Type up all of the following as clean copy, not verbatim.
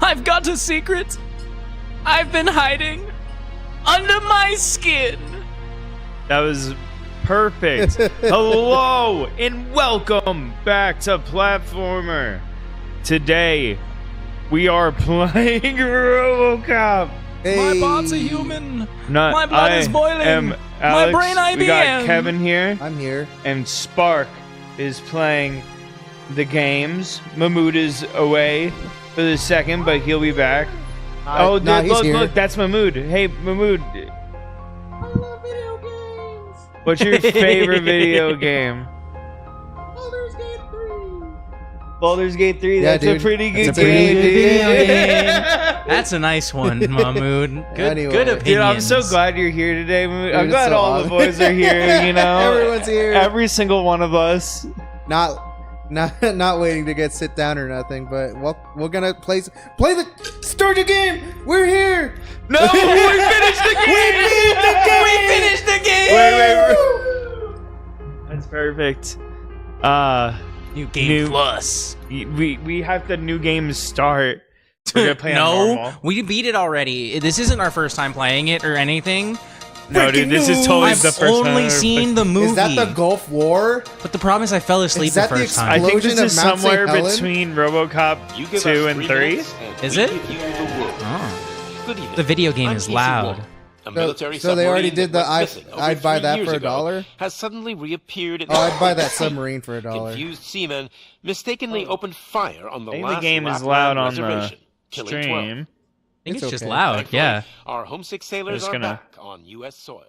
I've got a secret. I've been hiding under my skin. That was perfect. Hello and welcome back to Platformer. Today we are playing Robocop. My bot's a human. My blood I is boiling. am Alex. My brain IBM. We got Kevin here. I'm here. And Spark is playing the games. Mahmood is away for the second, but he'll be back. Oh, nah, dude, he's look, that's Mahmood. Hey, Mahmood. I love video games. What's your favorite video game? Baldur's Gate 3. Baldur's Gate 3, Yeah, that's dude. a pretty good That's a pretty game, good dude. Video game. That's a nice one, Mahmood. Good, Anyway. good Dude, opinions. Dude, I'm so glad you're here today, Mahmood. I'm Dude, glad it's so all the awesome. boys are here, you know? Everyone's here. Every single one of us. Not waiting to get sit down or nothing, but we're gonna play the start the game. We're here. No, we finished the game! We finished the game. Wait. That's perfect. New game plus. We have the new game start. We're gonna play on normal. We beat it already. This isn't our first time playing it or anything. No, dude, this is totally I've the first time. only I've seen the movie. Is that the Gulf War? But the problem is I fell asleep Is that the the first time. I think this Explosion is of Mount St. somewhere Helens? between RoboCop 2 and 3. Is it? Oh. The video game is loud. So they already did the I'd buy that for $1. Has suddenly reappeared. Oh, I'd buy that submarine for $1. Confused seamen mistakenly opened fire on the I think last the game is Lapland loud on the reservation, killing 12. stream. I think it's It's just okay. loud, Thankfully, yeah. Our homesick sailors just are gonna- back on U.S. soil.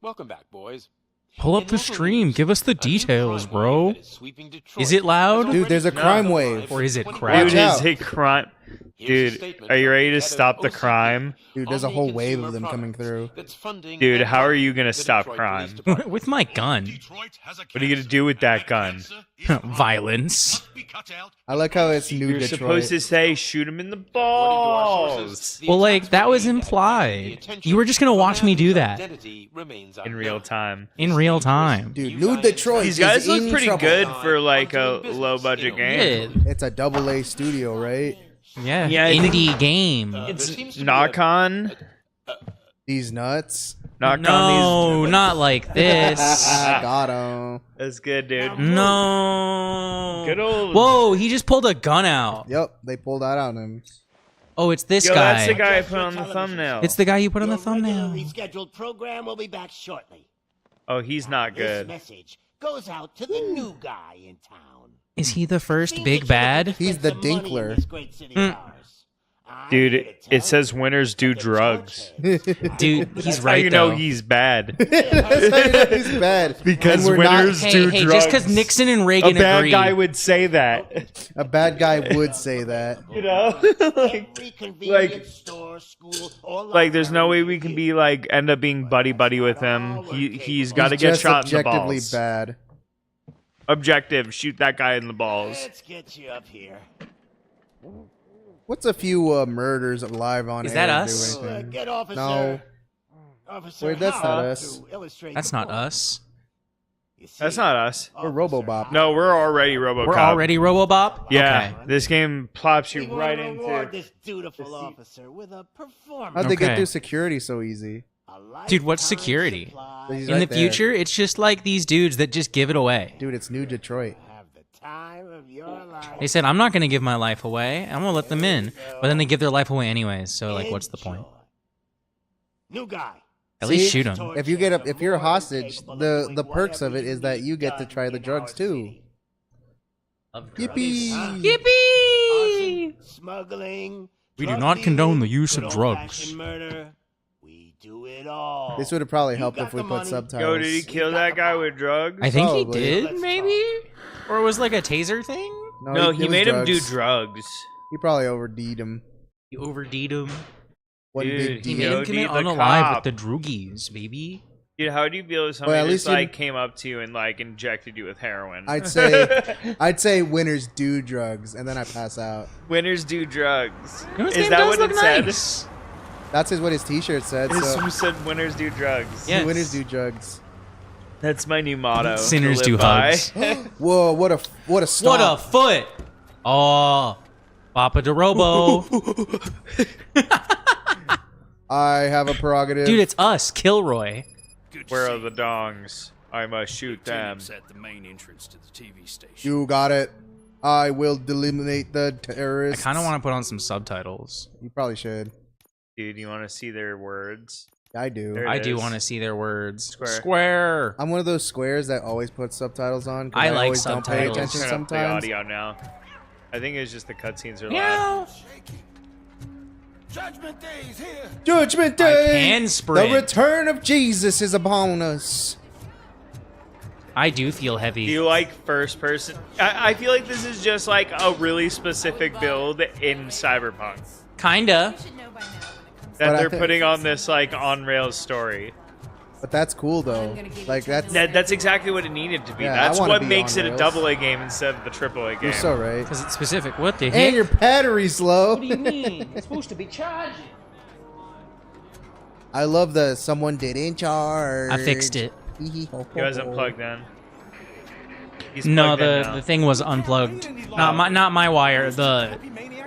Welcome back, boys. Pull up In the local stream. news, Give us the a new details, crime bro. wave that is sweeping Detroit Is it loud? has Dude, there's a already crime been wave. Or is it for crap? Dude, Watch is out. it crime? Here's a Dude, statement are you from ready the to head of stop the OCD crime? Dude, there's a on whole the wave of consumer them coming products through. that's funding Dude, and how are funding you gonna the stop Detroit crime? Police Department. With my gun. What are you gonna do with that gun? Violence. I like how it's new You're Detroit. supposed to say, shoot him in the According to our sources, balls. the Well, like, attacks that were was aimed at implied. the attention You were just gonna of a watch man me do whose that. identity remains In real unknown. time. In real time. Dude, new Detroit. These guys is look in pretty trouble. good for like a low budget game. Yeah. It's a AA studio, right? Yeah. Yeah, I think- Indie game. It's There seems to be knock on. These nuts. Knock No, on these. not like this. I got him. That's good, dude. No. Good old. Whoa, he just pulled a gun out. Yep, they pulled that out on him. Oh, it's this Yo, guy. that's the guy I put on the thumbnail. It's the guy you put on the Your regular thumbnail. rescheduled program will be back shortly. Oh, he's not This good. message goes out to the new guy in town. Is he the first Seems big that you're bad? looking to He's spend the some money in Dinkler. this great city of ours. I'm Dude, here to tell it says you winners do that the drugs. judge Dude, he's That's right how you know though. he's bad. That's how you know he's bad. Because And we're not- winners Hey, do hey, drugs. just because Nixon and A Reagan bad agree. guy would say that. A bad guy would say that. You know? every convenience store, school, or Like, there's no way library we can be like end up being buddy with him. He's got to He's get just shot in the objectively balls. bad. Objective, shoot that guy in the balls. Let's get you up here. What's a few murders live on Is air that do us? anything? Get officer. No. Officer Wait, that's not Howe us. to illustrate That's the not point. us. You see, That's not us. We're Officer Robobop. Howe, No, we're already RoboCop. We're already Robobop? Yeah, Okay. this game plops we you wanna right reward into. this dutiful officer with a performance. How'd they get Okay. through security so easy? A Dude, what's lifetime security? supply He's In right the there. future, it's just like these dudes that just give it away. Dude, it's new Detroit. Have the time of your life. They said, I'm not going to give my life away. I'm going to let them in. But then they give their life away anyways. So, like, what's the point? Enjoy. New guy. At least See? shoot them. If you get if you're a hostage, the perks of it is that you get to try the drugs too. Yippee! Yippee! Smuggling. We do drug not condone the dealing, use of good drugs. old-fashioned Murder. We do it all. This would have probably You helped got if we the put money. subtitles. Yo, did he kill that guy with drugs? I think Probably. he did, Let's maybe? Or it was like a taser thing? No, it he was made him do drugs. drugs. He probably OD'd him. He overdeed him. One Dude, big He D. made him OD'd commit the unalive cop. with the droogies, baby. Dude, how do you feel if somebody at just least you like didn't- came up to you and like injected you with heroin? I'd say winners do drugs, and then I pass out. Winners do drugs. You know, this Is game that does what look it said? nice. That's what his T-shirt said. This So who said winners do drugs. Yes. winners do drugs. That's my new motto. Sinners to do live by. hugs. Whoa! What a What a stop. foot! Oh, Papa de Robo. I have a prerogative. Dude, it's us, Kilroy. Where are the dongs? I must shoot them. At the main entrance to the TV station. You got it. I will eliminate the I terrorists. kind of want to put on some subtitles. You probably should. Dude, you want to see their words? I do. There it I do is. want to see their words. Square. Square. I'm one of those squares that always puts subtitles on. 'Cause I like always don't pay subtitles. attention Turn up the sometimes. audio now. I think it's just the cutscenes are loud. Meow. Judgment Day is here. Judgment I Day. can sprint. The return of Jesus is upon us. I do feel Do heavy. you like first person? I feel like this is just like a really specific build in Cyberpunk. Kinda. That But they're putting on this like on rails story. But that's cool though. Like That's exactly what it needed to be. Yeah, I That's wanna what be makes on it a rails. AA game instead of the AAA game. you're so right. Because it's specific. What the And heck? your battery's slow. mean? It's supposed to be charging. I love the someone didn't charge. I fixed it. He wasn't plugged in. He's No, plugged in now. the thing was unplugged. Not my wire. The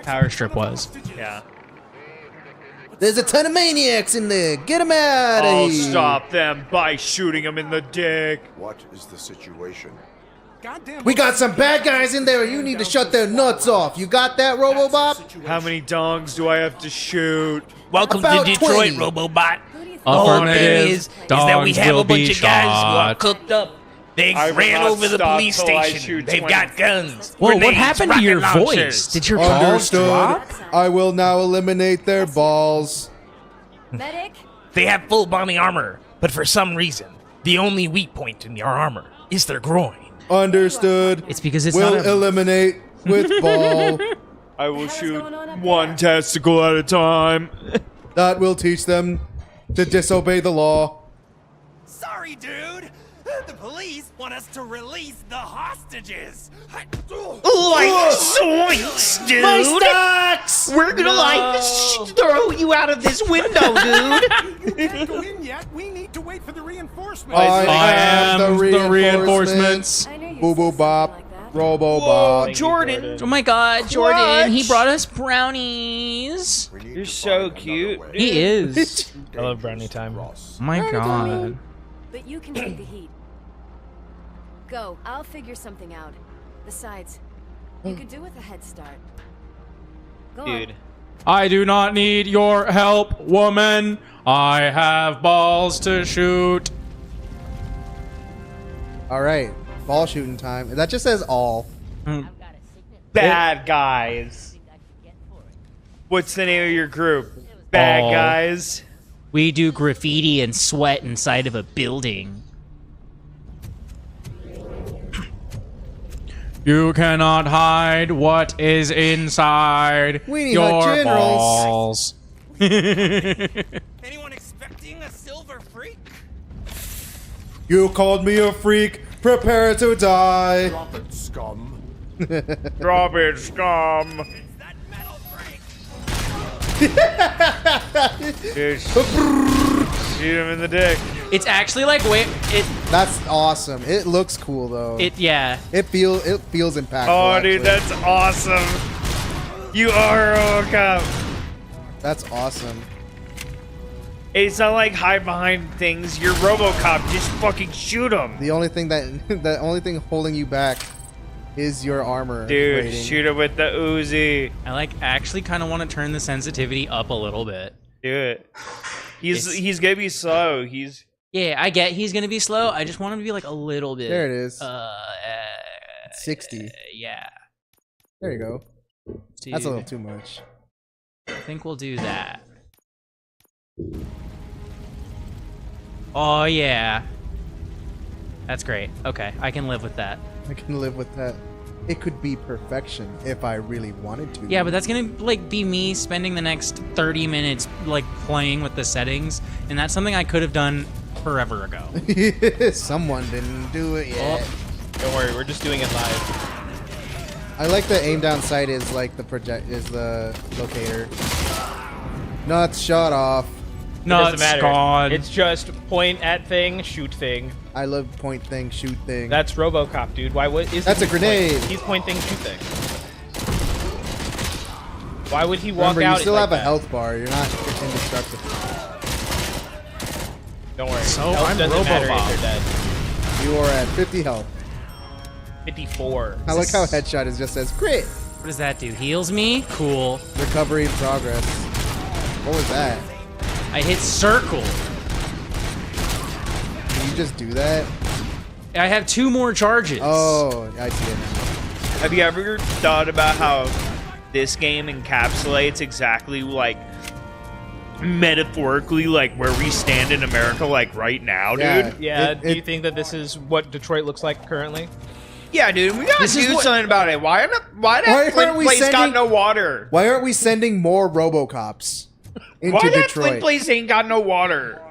power strip was. Yeah. There's a ton of maniacs in there. Get them out of I'll here. stop them by shooting them in the dick. What is the situation? We got some bad guys in there. You need to shut their nuts off. You got that, Robobop? How many dongs do I have to shoot? Welcome About to Detroit, 20. Robobot. The whole thing is that we have a bunch of guys who are cooked up. They I will ran not over the stop police till I station. shoot They've 20. got guns. Whoa, what grenades, happened to rocket your launchers. voice? Did your balls Understood. drop? I will now eliminate their balls. Medic? They have full body armor, but for some reason, the only weak point in their armor is their groin. Understood. It's because it's We'll not a... eliminate with ball. I will hell's shoot going on up one there? testicle at a time. That will teach them to disobey the law. Sorry, dude. The police want us to release the hostages. Like sweets, dude. My stocks! We're gonna throw you out of this window, dude. You can't go in yet. We need to wait for the reinforcements. I am the reinforcements. I knew you'd Boo boo say bop. something like that. Robobot. Jordan. Oh my god, Jordan, he brought us brownies. We need You're to so find cute. another way. He is. I love brownie time. Ross. Oh my Sorry, god. Tommy. But you can take the heat. Go. I'll figure something out. Besides, you could do with a head start. Go Dude. on. I do not need your help, woman. I have balls to shoot. All right. Ball shooting time. That just says all. Bad guys. What's the name of your group? Bad Oh. guys. We do graffiti and sweat inside of a building. You cannot hide what is inside We need your hot generals. balls. Anyone expecting a silver freak? You called me a freak. Prepare to die. Drop it, scum. Drop it, scum. It's that metal freak. Dude, shoot him in the dick. It's actually like That's awesome. It looks cool though. yeah. It feels impactful. Oh, dude, actually. that's awesome. You are Robocop. That's awesome. It's not like hide behind things. You're Robocop. Just fucking shoot him. The only thing the only thing holding you back is your armor. Dude, rating. shoot him with the Uzi. I like actually kind of want to turn the sensitivity up a little bit. Do it. It's- He's gonna be slow. He's Yeah, I get he's gonna be slow. I just want him to be like a little bit. There it is. 60. Yeah. There you go. Dude, That's a little too much. I think we'll do that. Oh yeah. That's great. Okay, I can live with that. I can live with that. It could be perfection if I really wanted to. Yeah, but that's gonna like be me spending the next 30 minutes like playing with the settings, and that's something I could have done forever ago. Someone didn't do it yet. Don't worry, we're just doing it live. I like the aim down sight is like the locator. Nuts shot off. No, Doesn't it's matter. gone. It's just point at thing, shoot thing. I love point thing, shoot thing. That's Robocop, dude. Why? What is? That's a he grenade. He's point thing, shoot thing. Why would he walk Remember, out? you still like have a that? health bar. You're not indestructible. Don't worry. So Health I'm doesn't matter if Robocop. you're dead. You are at 50 health. 54. I like how headshot is just says crit. What does that do? Heals me? Cool. Recovery in progress. What was that? I hit circle. Did you just do that? I have 2 more charges. Oh, I see it now. Have you ever thought about how this game encapsulates exactly like metaphorically like where we stand in America like right now, Yeah. dude? Yeah, It- do you it- think that this is what Detroit looks like currently? Yeah, dude, we gotta This is do what- something about it. Why Why that Flint aren't we place got sending- no water? Why aren't we sending more Robocops into Why that Flint Detroit? place ain't got no water?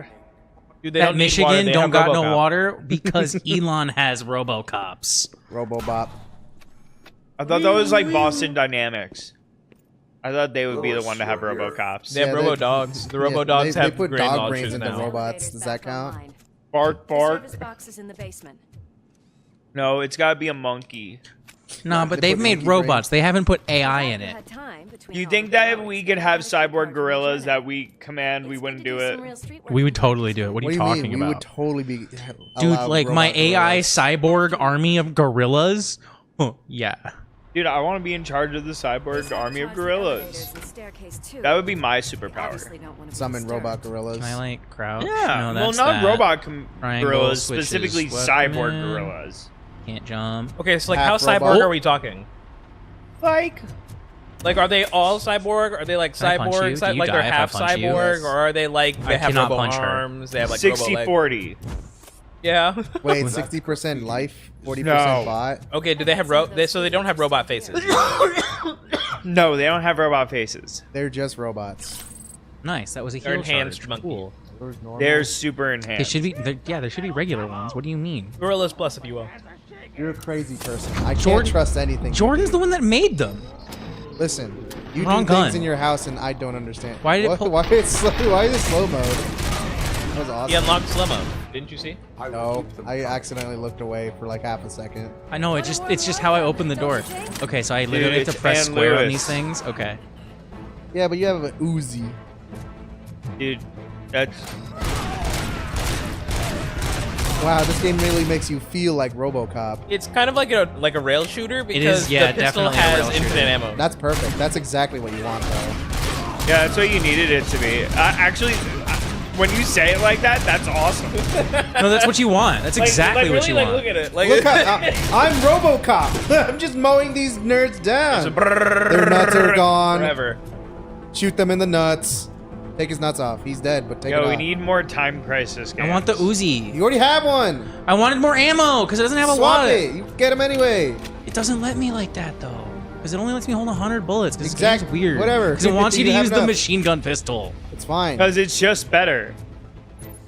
Dude, they That don't need Michigan water, they don't have got no RoboCop. water because Elon has Robocops. Robobop. I thought that was like Boston Dynamics. I thought they would be the one to have RoboCops. They have Yeah, Robo Dogs. The Robo Dogs they have put grain dog launchers brains into now. robots. Does that count? Bark, The bark. service box is in the basement. No, it's gotta be a monkey. No, but They they've put made monkey robots. They haven't put AI in it. Had time between You all think the that if hours. we could have cyborg gorillas Janet. that we command, we It's wouldn't good to do some real it? street We work. would totally do it. What are What you do you talking mean? We would about? totally be. Dude, allow like my robot AI gorillas. cyborg army of gorillas? Oh, yeah. Dude, I want to be in charge of the cyborg army of gorillas. That would be my superpower. Summon robot gorillas. Can I like crouch? Yeah, No, well, that's not that. robot Triangle gorillas, switches specifically weapon. cyborg gorillas. Can't jump. Okay, so like Half how cyborg robot. are we talking? Like, Like, are they all cyborg? Are they like Can I punch you? cyborg? Do you Like they're die if I half punch you? cyborg, Yes. or are they like I they have cannot robo punch her. arms? They have like robo leg. 60-40. Yeah. Wait, 60% life, 40% No. bot. Okay. Do they have so they don't have robot faces? No, they don't have robot faces. They're just robots. Nice. That was a They're heal enhanced charge. monkey. Cool. They're super They enhanced. should be. Yeah, there should be regular ones. What do you mean? Gorillas plus, if you will. You're a crazy person. I can't Jordan- trust anything. you Jordan's do. the one that made them. Listen, you Wrong do things gun. in your house and I don't understand. Why did it What- pull- why is it slow mode? That was awesome. He unlocked slow mo. Didn't you see? No, I accidentally looked away for like half a second. I know. It's just how I open the door. Okay, so I literally have to it's press Ann square on Lewis. these things. Okay. Yeah, but you have an Uzi. Dude, that's... Wow, this game really makes you feel like RoboCop. It's kind of like a rail shooter because is, yeah, the pistol definitely a has rail infinite shooter. ammo. That's perfect. That's exactly what you want, though. Yeah, that's what you needed it to be. Actually, when you say it like that, that's awesome. No, that's what you want. That's exactly like, what really, you like, want. Look at it. Like, Look how I'm RoboCop. I'm just mowing these nerds down. Their nuts are gone. Forever. Shoot them in the nuts. Take his nuts off. He's dead, but take it Yo, off. we need more Time Crisis games. I want the Uzi. You already have one. I wanted more ammo because it doesn't have a Swap lot. it. You get him anyway. It doesn't let me like that though, because it only lets me hold 100 bullets. Because Exact- it's weird. whatever. Because it wants you to You have use the enough. machine gun pistol. It's fine. Because it's just better.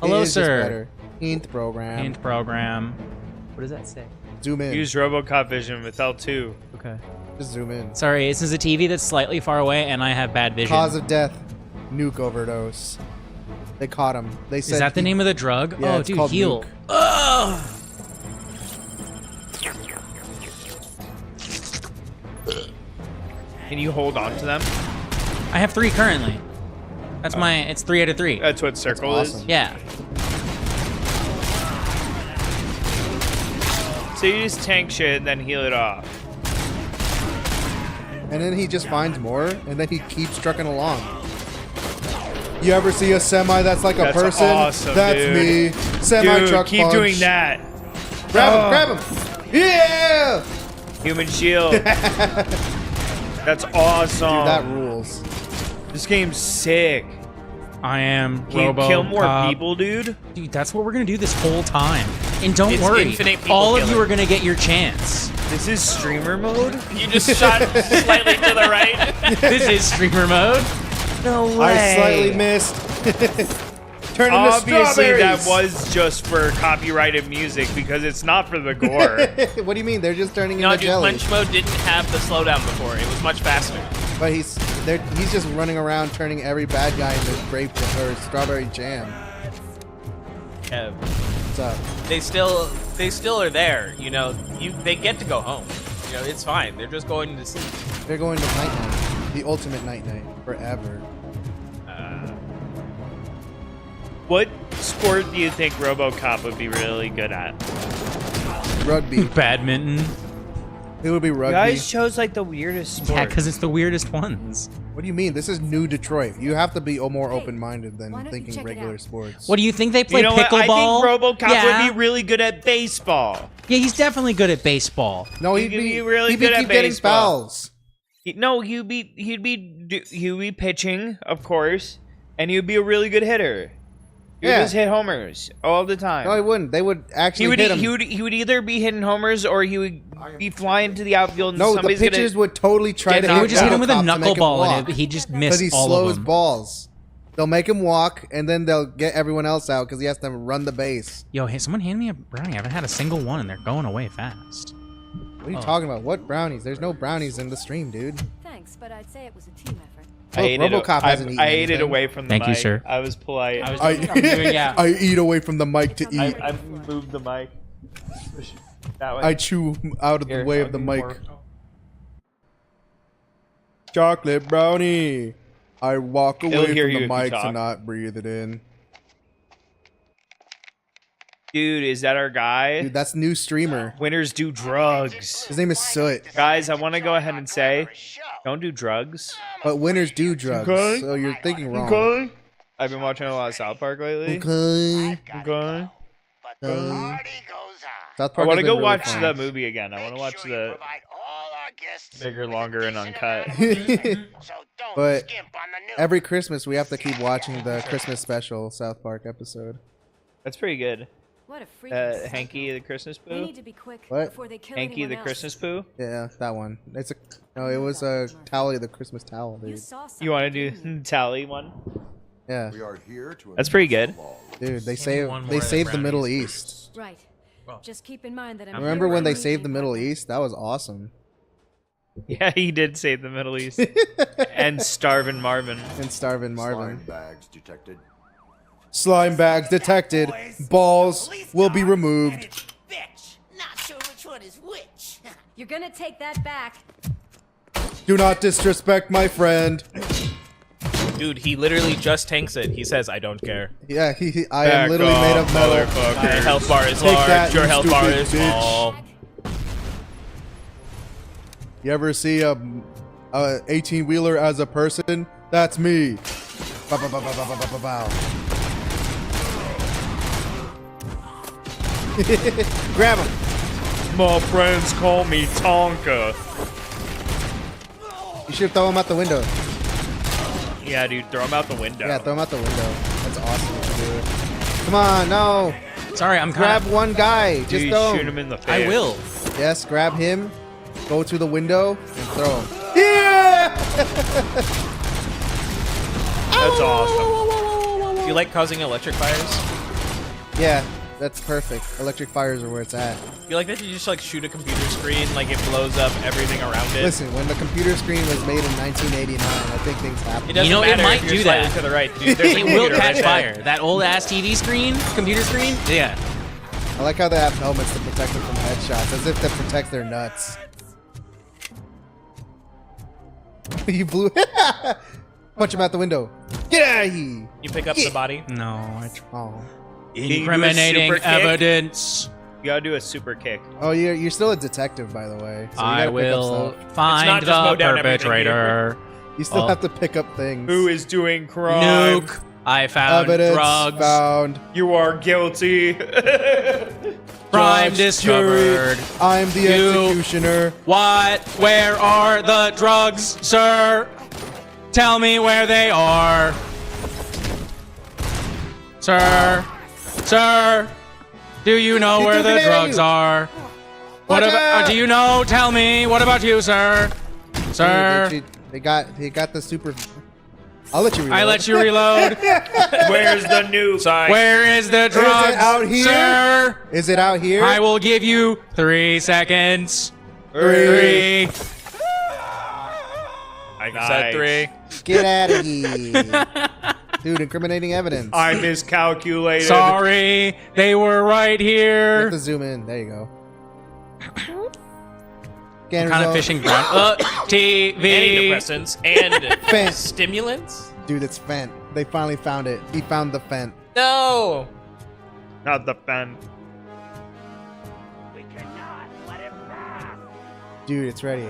Hello, It is just sir. better. Int program. Hint program. What does that say? Zoom in. Use RoboCop vision with L2. Okay. Just zoom in. Sorry, this is a TV that's slightly far away, and I have bad vision. Cause of death. Nuke overdose. They caught him. They said Is that the he- name of the drug? Yeah, Oh, it's dude, called heal. Nuke. Ugh. Can you hold on to them? I have 3 currently. That's it's 3 out of 3. That's what circle awesome. Yeah. is. So you just tank shit and then heal it off. And then he just finds more, and then he keeps trucking along. You ever see a semi that's like a That's person? awesome, That's dude. me. Semi Dude, truck keep punch. doing that. Grab him, grab him. Yeah! Human shield. That's awesome. Dude, that rules. This game's sick. I am Can you kill more Robocop. people, dude? Dude, that's what we're gonna do this whole time. And don't It's worry, infinite people all of you killing. are gonna get your chance. This is streamer mode? You just shot slightly to the right. This is streamer mode. No I slightly missed. Turn into Obviously, that strawberries. was just for copyrighted music because it's not for the gore. What do you mean? They're just turning No, into dude, jelly. punch mode didn't have the slowdown before. It was much faster. But he's just running around turning every bad guy into grape or strawberry jam. Yeah, What's up? they still are there. You know, they get to go home. You know, it's fine. They're just going to sleep. They're going to night night. The ultimate night forever. What sport do you think RoboCop would be really good at? Rugby. Badminton. It would be You rugby. guys chose like the weirdest sport. Yeah, because it's the weirdest ones. What do you mean? This is new Detroit. You have to be more open-minded why than don't you thinking check it regular out? sports. What do you think they play You know what? pickleball? I think RoboCop Yeah. would be really good at baseball. Yeah, he's definitely good at baseball. No, He'd he'd be really he'd good at keep getting baseball. fouls. No, he'd be pitching, of course, and he'd be a really good hitter. He would Yeah. just hit homers all the time. No, he wouldn't. They would actually He would, hit him. he would either be hitting homers or he would be flying to the outfield and No, the somebody's pitchers gonna... would totally try get to knocked They would just hit him with a RoboCop to make him knuckleball walk. and he'd just Because miss he all slows of them. balls. They'll make him walk, and then they'll get everyone else out because he has to run the base. Yo, hey, someone hand me a brownie. I haven't had a single one, and they're going away fast. What are you talking about? What brownies? There's no brownies in the stream, dude. Thanks, but I'd say it was a team effort. I ate it, RoboCop hasn't eaten I ate it anything. away from the Thank you, mic. sir. I was polite. I eat away from the mic to eat. I moved the mic. That way. I chew out of Here, the way I'll of the give you mic. more. Chocolate brownie. I walk He'll away hear from you the if you mic to talk. not breathe it in. Dude, is that our guy? Dude, that's new streamer. Winners do drugs. His name is Soot. Guys, I want to go ahead and say, don't do drugs. But winners do drugs, Okay. so you're thinking wrong. Okay. I've been watching a lot of South Park lately. Okay. Okay. South I Park want has to go been really watch fun. the movie again. I want to watch the bigger, longer, and uncut. But every Christmas we have to keep watching the Christmas special South Park episode. That's pretty good. What a freaking Hanky the Christmas We Poo? need to be quick What? before they kill Hanky anyone the else. Christmas Poo? Yeah, that one. It's a no. It was a Tally the Christmas towel, You dude. saw something. You want to didn't you? do Tally one? Yeah, We are here to That's pretty good. dude. They one saved more they of the saved the Middle brownies East. Right. Just keep in mind that I'm Remember here when they for saved the anything Middle like East? That was awesome. Yeah, he did save the Middle East. And Starvin' Marvin. And Starvin' slime Marvin. bags detected. Slime bags detected. Balls will be removed. Bitch! Not sure which one is which. that. You're gonna take that back. Do not disrespect my friend. Dude, he literally just tanks it. He says, I don't care. Yeah, I am literally made of metal. My health bar is Take large, that, your you health bar stupid is bitch. small. You ever see a 18-wheeler as a person? That's me. Bow, bow, bow, bow, bow, bow, bow, bow. Grab him. My friends call me Tonka. You should throw him out the window. Yeah, dude, throw him out the window. Yeah, throw him out the window. That's awesome if you do it. Come on, no. Sorry, I'm Grab kind one guy. Just Dude, throw shoot him. him in the face. I will. Yes, grab him. Go to the window and throw him. Yeah! That's awesome. Do you like causing electric fires? Yeah, that's perfect. Electric fires are where it's at. You like that you just like shoot a computer screen, like it blows up everything around it? Listen, when the computer screen was made in 1989, I think things happened. It doesn't You know, it matter might if you're do slightly that. to the right. Dude, there's a It will computer catch right fire. there. That old ass TV screen, computer screen. Yeah. I like how they have helmets to protect them from headshots, as if to protect their nuts. You blew. Punch him out the window. Get out of here. You pick up the body. No. Oh. Can you do a Incriminating super kick? evidence. You gotta do a super kick. Oh, you're still a detective, by the way. So you I gotta pick up will stuff. find just mow the down everything perpetrator. You still Oh. have to pick up things. Who is doing crime? Nuke. I found Evidence drugs. found. You are guilty. Crime Judge, discovered. jury, I'm the You- executioner. What? Where are the drugs, sir? Tell me where they are. Sir. Sir. Do you know He where threw a the grenade at drugs you. are? What Watch about? out. Do you know? Tell me. What about you, sir? Sir. Dude, they got the super. I'll let you reload. I let you reload. Where's the nuke? Sorry. Where is the drugs, out here? sir? Is it out here? I will give you 3 seconds. 3. 3. I Nice. said 3. Get out of here. Dude, incriminating evidence. I miscalculated. Sorry, they were right You here. have to zoom in. There you go. Scan kind of result. fishing ground. TV. Antidepressants and Fent. stimulants? Dude, it's Fent. They finally found it. He found the Fent. No! Not the fen. We cannot let him pass. Dude, it's ready.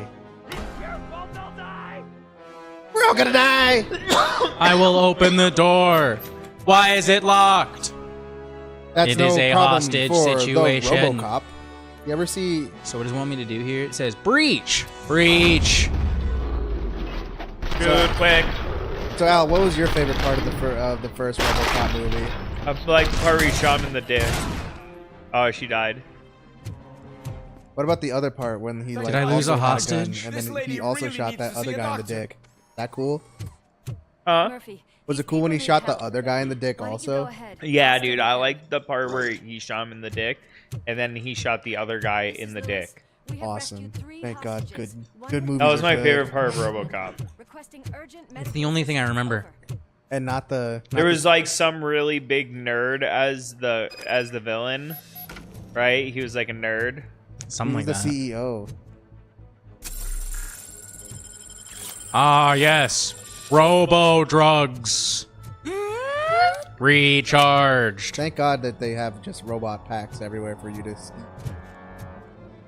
It's your fault they'll die. We're all gonna die! I will open the door. Why is it locked? That's It no is a problem hostage for situation. The Robocop. You ever see... So what does it want me to do here? It says breach. Breach. Good, quick. So, Al, what was your favorite part of the first Robocop movie? I like the part where he shot him in the dick. Oh, she died. What about the other part when he like I lose also a had gun, hostage? and This then lady he also really shot needs that to other see a guy in the doctor. dick? That cool? Huh? Murphy, Was these it cool when he people shot need the help. other guy in the dick Why don't you also? go ahead? Yeah, dude, I like the part where he shot him in the dick, and then he shot the other guy in the dick. We have Awesome. rescued 3 Thank God. Good hostages. One good was movies That was are my good. favorite part of RoboCop. requesting urgent It's medical the only thing I assistance. remember. Over. And not the... There was like some really big nerd as the villain, right? He was like a nerd. Something He's like the that. CEO. Ah, yes. Robo drugs. Recharged. Thank God that they have just robot packs everywhere for you to see.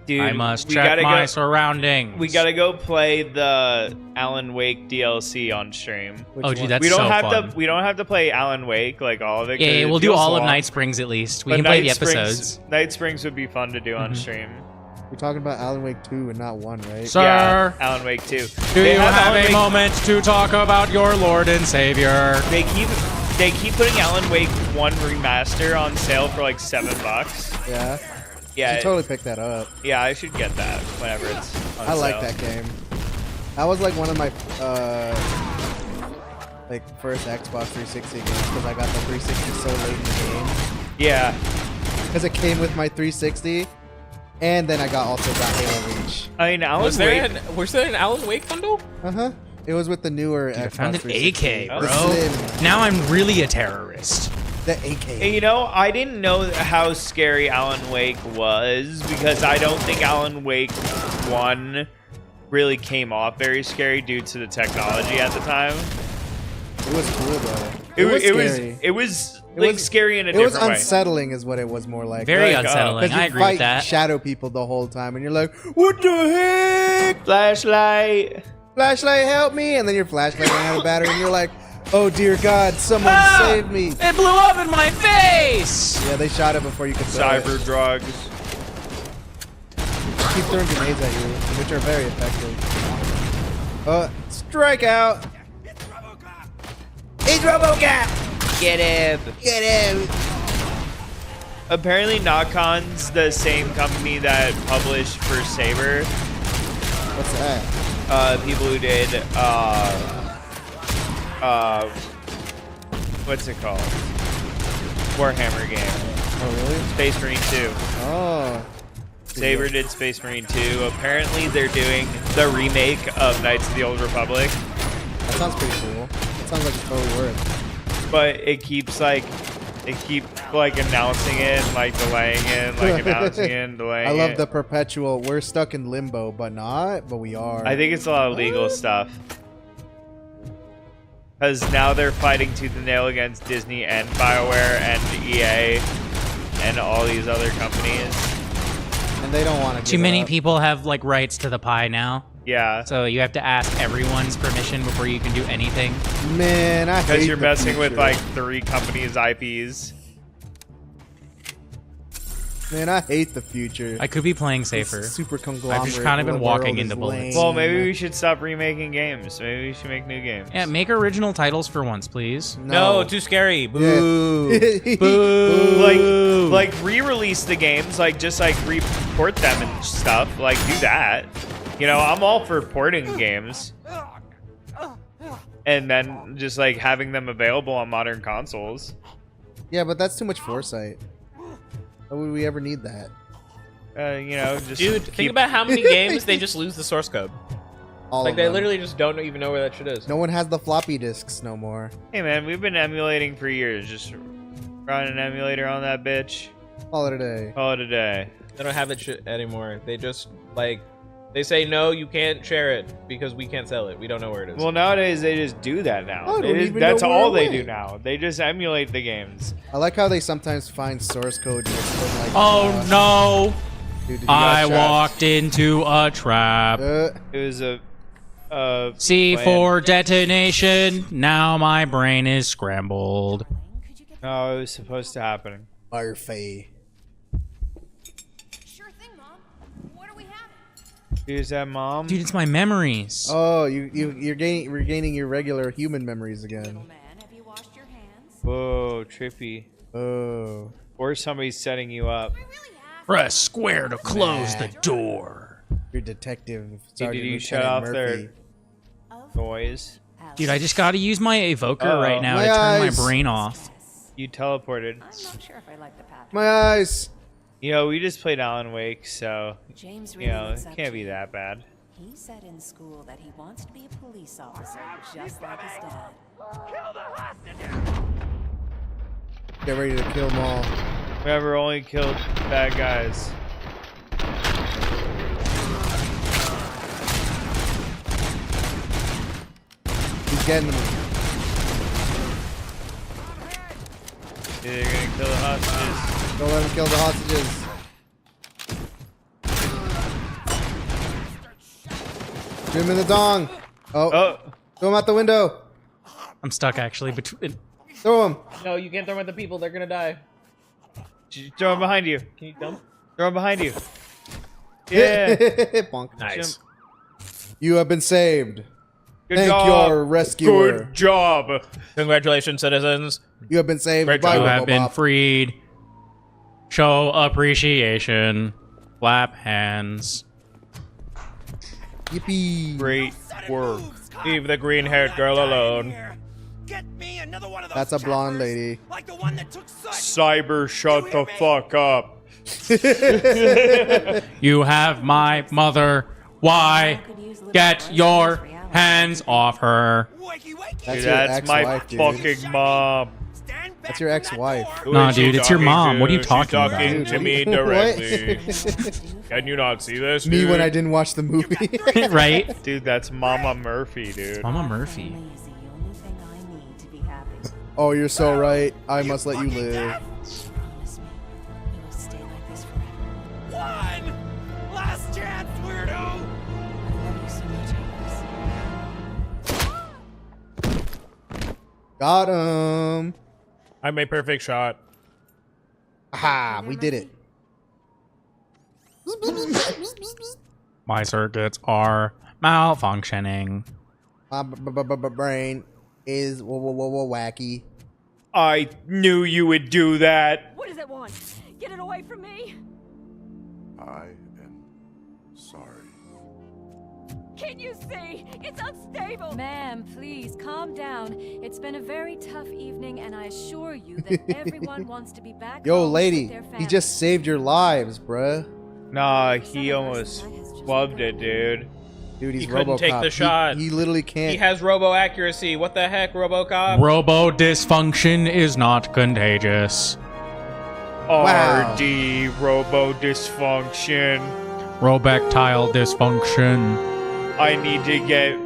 Dude, I must we check gotta my go. surroundings. We gotta go play the Alan Wake DLC on stream. Which Oh, dude, one? that's we don't so have fun. to. We don't have to play Alan Wake like all of it. 'cause Yeah, it we'll do feels all of long. Night Springs at least. We But can play Night the Springs- episodes. Night Springs would be fun to do on stream. We're talking about Alan Wake 2 and not 1, right? Sir, Yeah, Alan Wake 2. do They you have Alan a Wake- moment to talk about your Lord and Savior? They keep putting Alan Wake 1 remaster on sale for like $7. Yeah. Yeah, You totally picked that up. yeah, I should get that whenever it's on I like sale. that game. That was like one of my like first Xbox 360 games because I got the 360 so late in the game. Yeah, Because it came with my 360, and then I also got Halo Reach. I mean, Alan Was there Wake. an Alan Wake bundle? It was with the newer Dude, I Xbox found an 360. AK, The bro. Slim, Now I'm really a terrorist. the AK. And you know, I didn't know how scary Alan Wake was because I don't think Alan Wake 1 really came off very scary due to the technology at the time. It was cool though. It was was scary. it was It like was- scary in a It was different way. unsettling, is what it was more like. Very Like, unsettling. Because you I agree fight with that. shadow people the whole time, and you're like, "What the heck? Flashlight. Flashlight, help me!" And then your flashlight ran out of battery, and you're like, "Oh dear God, someone Ah! save me!" It blew up in my face! Yeah, they shot it before you could throw it. Cyber drugs. Keep throwing grenades at you, which are very effective. Strikeout! It's Robocop. It's Robocop! Get him. Get him! Apparently, Noccon's the same company that published for Saber. What's that? People who did what's it called? Warhammer game. Oh, really? Space Marine 2. Oh. Saber did Space Marine 2. Apparently, they're doing the remake of Knights of the Old Republic, That sounds pretty cool. That sounds like it's totally worth. but it keeps like announcing it, and, like delaying it, like announcing it, and delaying I love it. the perpetual, we're stuck in limbo, but we are. I think it's a lot of legal stuff. Because now they're fighting tooth and nail against Disney and BioWare and EA and all these other companies. And they don't want to Too many people have like rights to the pie now. Yeah. So you have to ask everyone's permission before you can do anything. Man, I hate Because you're the messing with future. like 3 companies' IPs. Man, I hate the future. I could be playing This safer. super conglomerate. I've just kind of been world walking is into bullets. lame. Well, maybe we should stop remaking games. Maybe we should make new games. Yeah, make original titles for once, please. No, too scary. Boo. Yeah. Boo. Like re-release the games, like just like report them and stuff. Like do that. You know, I'm all for porting games. And then just like having them available on modern consoles. Yeah, but that's too much foresight. Why would we ever need that? You know, just Dude, keep- think about how many games they just lose the source code. All Like of they them. literally just don't even know where that shit is. No one has the floppy disks no more. Hey man, we've been emulating for years. Just run an emulator on that bitch. Call it a day. Call it a day. They don't have that shit anymore. They just like They say no, you can't share it because we can't sell it. We don't know where it is. Well, nowadays they just do that now. I don't even That's know where all it they went. do now. They just emulate the games. I like how they sometimes find source code. Mixed in, like, Oh no! dude, did you I get trapped? walked into a trap. It was a C4 detonation. Now my brain is scrambled. No, it was supposed to happen. Fire Faye. Sure thing, Mom. What are we having? Is that mom? Dude, it's my memories. Oh, you're regaining your regular human memories again. Man, have you washed your hands? Whoa, trippy. Oh. Or somebody's setting you up. Press square to close the door. Your detective. Did Sergeant you shut Lieutenant off Murphy. their noise? Dude, I just gotta use my evoker Uh-oh. right now My to turn eyes. my brain off. You teleported. I'm not sure if I like the path. My eyes. You know, we just played Alan Wake, so, James you really know, looks it up can't to be you. that bad. He said in school that he wants to be a police officer, just like his dad. Get ready to kill them all. Remember, only killed bad guys. He's getting them. They're gonna kill the hostages. Don't let him kill the hostages. Shoot him in the dong. Oh. Oh, Throw him out the window. I'm stuck actually between. Throw him. No, you can't throw them at the people. They're gonna die. throw him behind you. Can you dump? Throw him behind you. Yeah. Bonk. Nice. You have been saved. Good Thank job. your rescuer. Good job. Congratulations, citizens. You have been saved. Great by job. You have been Robocop. freed. Show appreciation. Clap hands. Yippee. Great work. Leave the green-haired girl alone. Get me another one of those That's a blonde trappers, lady. Like the one that took such. Cyber, shut the fuck up. You have my mother. Why? Get your hands off her. Wakey, wakey. That's Dude, your that's my ex-wife, dude. fucking mom. Stand back That's your from ex-wife. that Who door. Nah, is she dude, it's your talking mom. to? What are you She's talking about? talking to me What? directly. Can you not see this, Me dude? when I didn't watch the movie. Right? Dude, that's Mama Murphy, dude. Mama Murphy. Family is the only thing I need to be happy. Oh, you're so right. I must let you live. Promise me, you will stay like this forever. One last chance, weirdo. I love you so much, Iris. Got him. I'm a perfect shot. Aha, we did it. My circuits are malfunctioning. My brain is wacky. I knew you would do that. What does it want? Get it away from me! I am sorry. Can you see? It's unstable! Ma'am, please, calm down. It's been a very tough evening, and I assure you that everyone wants to be back Yo, home lady, with their he families. just saved your lives, bruh. Nah, he almost flubbed it, dude. Dude, he's He couldn't take Robocop. the shot. He literally can't. He has robo accuracy. What the heck, Robocop? Robo dysfunction is not contagious. Wow. RD, robo dysfunction. Robectile dysfunction. I need to get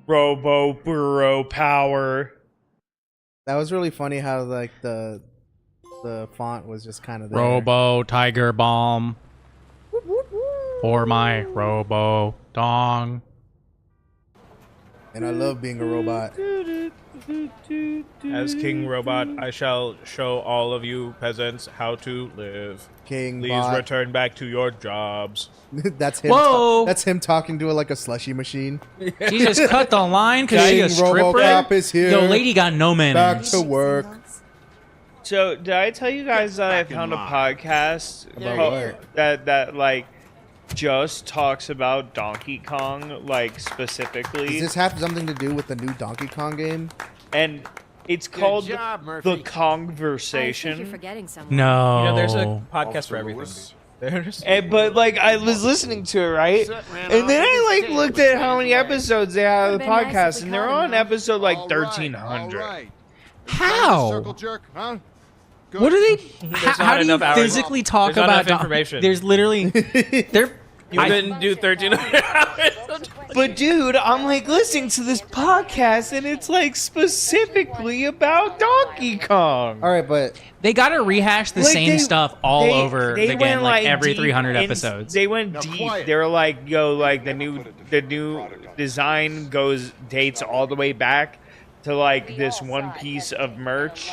robo burrow power. That was really funny how like the font was just kind of there. Robo tiger bomb. For my robo dong. And I love being a robot. As King Robot, I shall show all of you peasants how to live. King Please bot. return back to your jobs. That's him. Whoa! That's him talking to it like a slushy machine. Jesus, cut the line because she a King stripper. Robocop is here. Yo, lady got no Back manners. to work. So, did I tell you guys that I found a podcast About what? that like just talks about Donkey Kong, like specifically, Does this have something to do with the new Donkey Kong game? and it's called The I think you're Conversation. forgetting someone. No. You know, there's a podcast for everything. Lewis. There's But like I was listening to it, right? And then I like looked at how many episodes they have of the Would've been nice podcast, if we and they're caught him, on though. episode like All right, 1300. all right. How? Circle jerk, huh? Good. What do they? There's How not do you enough hours. physically talk There's not about enough information. There's literally they're You couldn't do 1,300 hours. But dude, I'm like listening to this podcast and it's like specifically about Donkey Kong. All right, but They gotta rehash the Like, same stuff all over they again, went, like every deep 300 in- episodes. They went deep. They were like, yo, like the new design dates all the way back to like this one piece of merch,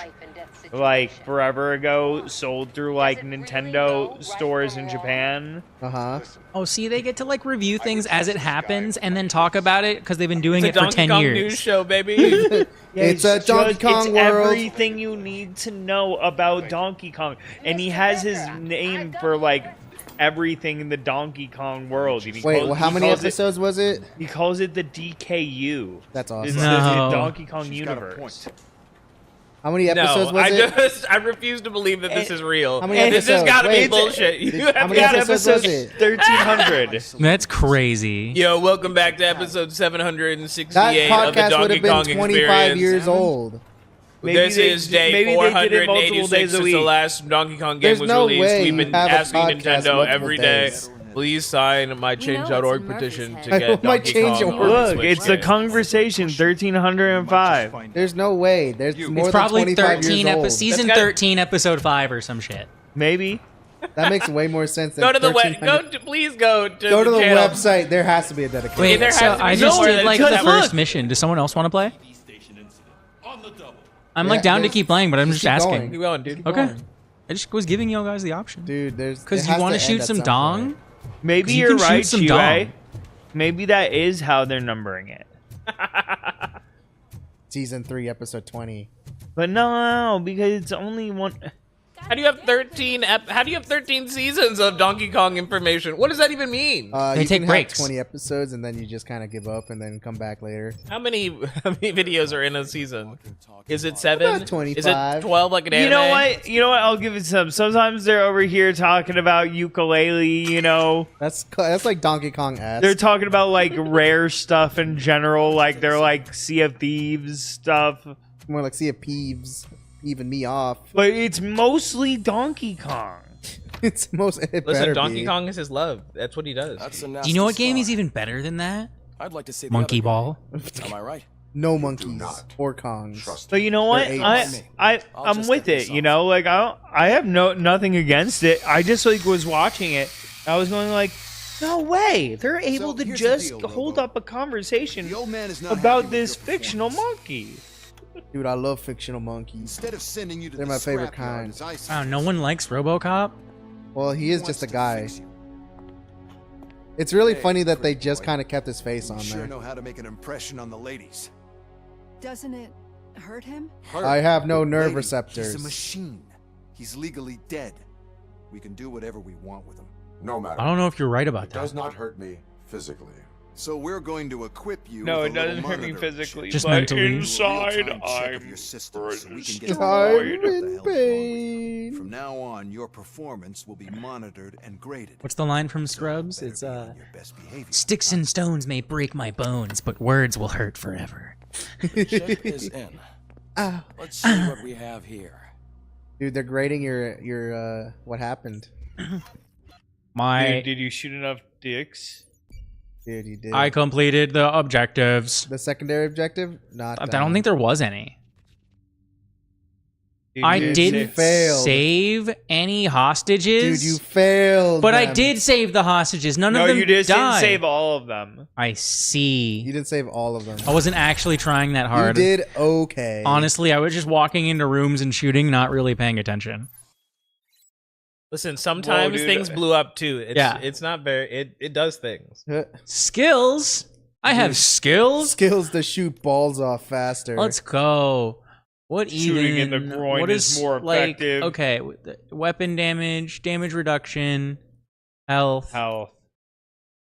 like forever ago, sold through like Nintendo stores in Japan. Oh, see, they get to like review things as it happens and then talk about it because they've been doing it for Donkey 10 Kong years. news show, baby. it's a Donkey Kong it's world. everything you need to know about Donkey Kong, and he has his name for like everything in the Donkey Kong world. And he Wait, calls- well, how he many calls episodes was it? He calls it the DKU. That's awesome. It's No. the Donkey Kong universe. How many episodes was it? I refuse to believe that this is real. How many This has episodes? got to be Wait, bullshit. You how have many got episodes was it? 1300. That's crazy. Yo, welcome back to episode 768 That of the podcast would Donkey have been Kong 25 experience. years old. This is day 486 days a since the week. last Donkey Kong game There's was no released. way We've you been have a asking podcast Nintendo multiple every day, days. please sign my change.org it's in petition Murphy's to head. get My Donkey change Kong. org. Look, Switch it's the games. conversation 1305. There's no way. There's more It's probably than 25 13 years old. season That's gotta- 13, episode 5 or some shit. Maybe. That makes way more sense than Go to the web. 1300. Please go to Go to the channel. website. There has to be a dedication. Wait, there has so to be I just somewhere did that like says the that. first Look. mission. Does someone else want to play? I'm Yeah, like down to there's- keep playing, but I'm just just keep asking. Keep going, dude. Okay. I just was giving you guys the option. Dude, there's Because it you has want to end shoot at some some dong? point. Maybe 'Cause you you're can shoot right, some Chue. dong. Maybe that is how they're numbering it. Season 3, episode 20. But no, because it's only one. How do you have 13? How do you have 13 seasons of Donkey Kong information? What does that even mean? They You take can breaks. have 20 episodes and then you just kind of give up and then come back later. How many videos are in a season? Is it 7? About Is 25. it 12 like an anime? You know what? You know what? I'll give it some. Sometimes they're over here talking about ukulele. You know, That's like Donkey Kong S. they're talking about like rare stuff in general. Like they're like Sea of Thieves stuff. More like Sea of Peeves, even me off. But it's mostly Donkey Kong. It's most. It Listen, better Donkey be. Kong is his love. That's what he does. That's a Do you know what game is even better than that? I'd like to say Monkey Ball. Am I right? No monkeys not or Kongs. Trust But you know what? They're I'm just with get it. this You off. know, like I have nothing against it. I just like was watching it. I was going like, no way, they're able to here's the just deal, hold Lobo. up a conversation The old man is not about happy with this your fictional performance. monkey. Dude, I love fictional monkeys. Instead of sending you to They're the my favorite scrapyard, kind. as I Wow, no one likes RoboCop. Well, he is wants just a to guy. fix you. It's really Hey, funny that they great just boy. kind of kept his face on You sure there. know how to make an impression on the ladies. Doesn't it hurt him? Hurt. I have no nerve Lady, receptors. He's a machine. He's legally dead. We can do whatever we want with him. No matter. I don't know if you're right about It that. does not hurt me physically. So we're going to equip you. No, with it a little doesn't hurt me monitor physically, Just but mentally. inside Real-time check of I'm your system so we can get destroyed. I'm what the hell's in wrong with you. pain. From now on, your performance will be monitored and graded. What's the line from Scrubs? Better It's be on your best behavior. sticks and stones may break my bones, but words will hurt forever. The ship is in. Ah. Let's see what we have here. Dude, they're grading your what happened. My Dude, did you shoot enough dicks? Dude, you did. I completed the objectives. The secondary objective? Not I don't think there was any. Dude, I you didn't failed. save any hostages. Dude, you failed. But I them. did save the hostages. None No, of them you just died. didn't save all of them. I see. You didn't save all of them. I wasn't actually trying that hard. You did okay. Honestly, I was just walking into rooms and shooting, not really paying attention. Listen, sometimes dude. things blew up too. It's, Yeah. It's not very. It does things. Skills? I have skills? Skills to shoot balls off faster. Let's go. What Shooting in even? the groin what is more like, effective. Okay, weapon damage, damage reduction, health, Health.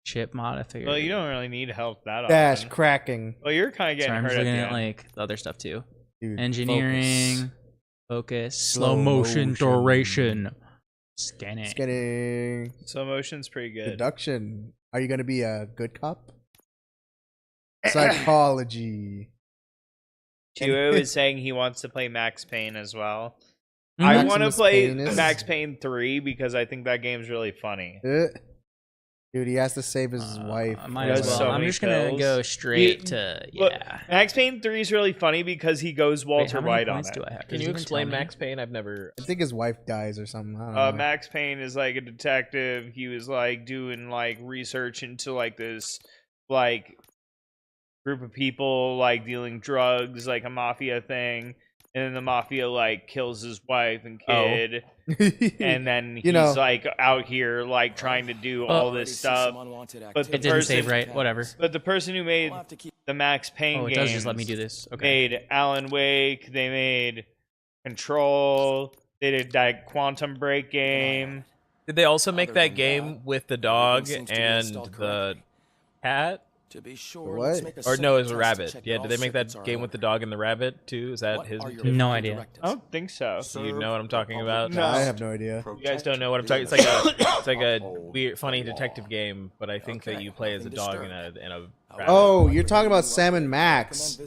chip modifier. Well, you don't really need health that Dash often. cracking. Well, you're kind of getting Sorry, I'm hurt just at the looking at end. like the other stuff too. Dude, Engineering, focus, slow Slow motion, motion. duration, scanning. Scanning. Slow motion's pretty good. Deduction. Are you gonna be a good cop? Psychology. Chio is saying he wants to play Max Payne as well. Mhm. I want to Maximus play Payne is- Max Payne 3 because I think that game's really funny. Dude, he has to save his wife. Might There's as well. so I'm many just gonna kills. go straight You- to Look, yeah. Max Payne 3 is really funny because he goes Wait, Walter how many White on points it. do I have? Can Does you it even explain tell me? Max Payne? I've never. I think his wife dies or something. I don't know. Max Payne is like a detective. He was like doing like research into like this like group of people like dealing drugs, like a mafia thing, and then the mafia like kills his wife and kid, and then he's like out here like trying to do all this stuff. But the It didn't save person, right. Whatever. but the person who made the Max Payne Oh, it games does just let me do this. Okay. made Alan Wake. They made Control. They did that Quantum Break game. Did they also make Other that than game that, with the dog everything seems to be and installed the correctly. cat? To be sure, What? let's make a Or simple no, it was a test to rabbit. check Yeah, all did they make circuits that are game with the aligned. dog and the rabbit too? Is that What his? are your No main idea. directives? I don't think so. Do you know what I'm talking about? No. I have no idea. You guys don't know what I'm talking. It's like a weird, funny detective game, but I think that you play as a dog and a rabbit. Oh, you're talking about Sam and Max.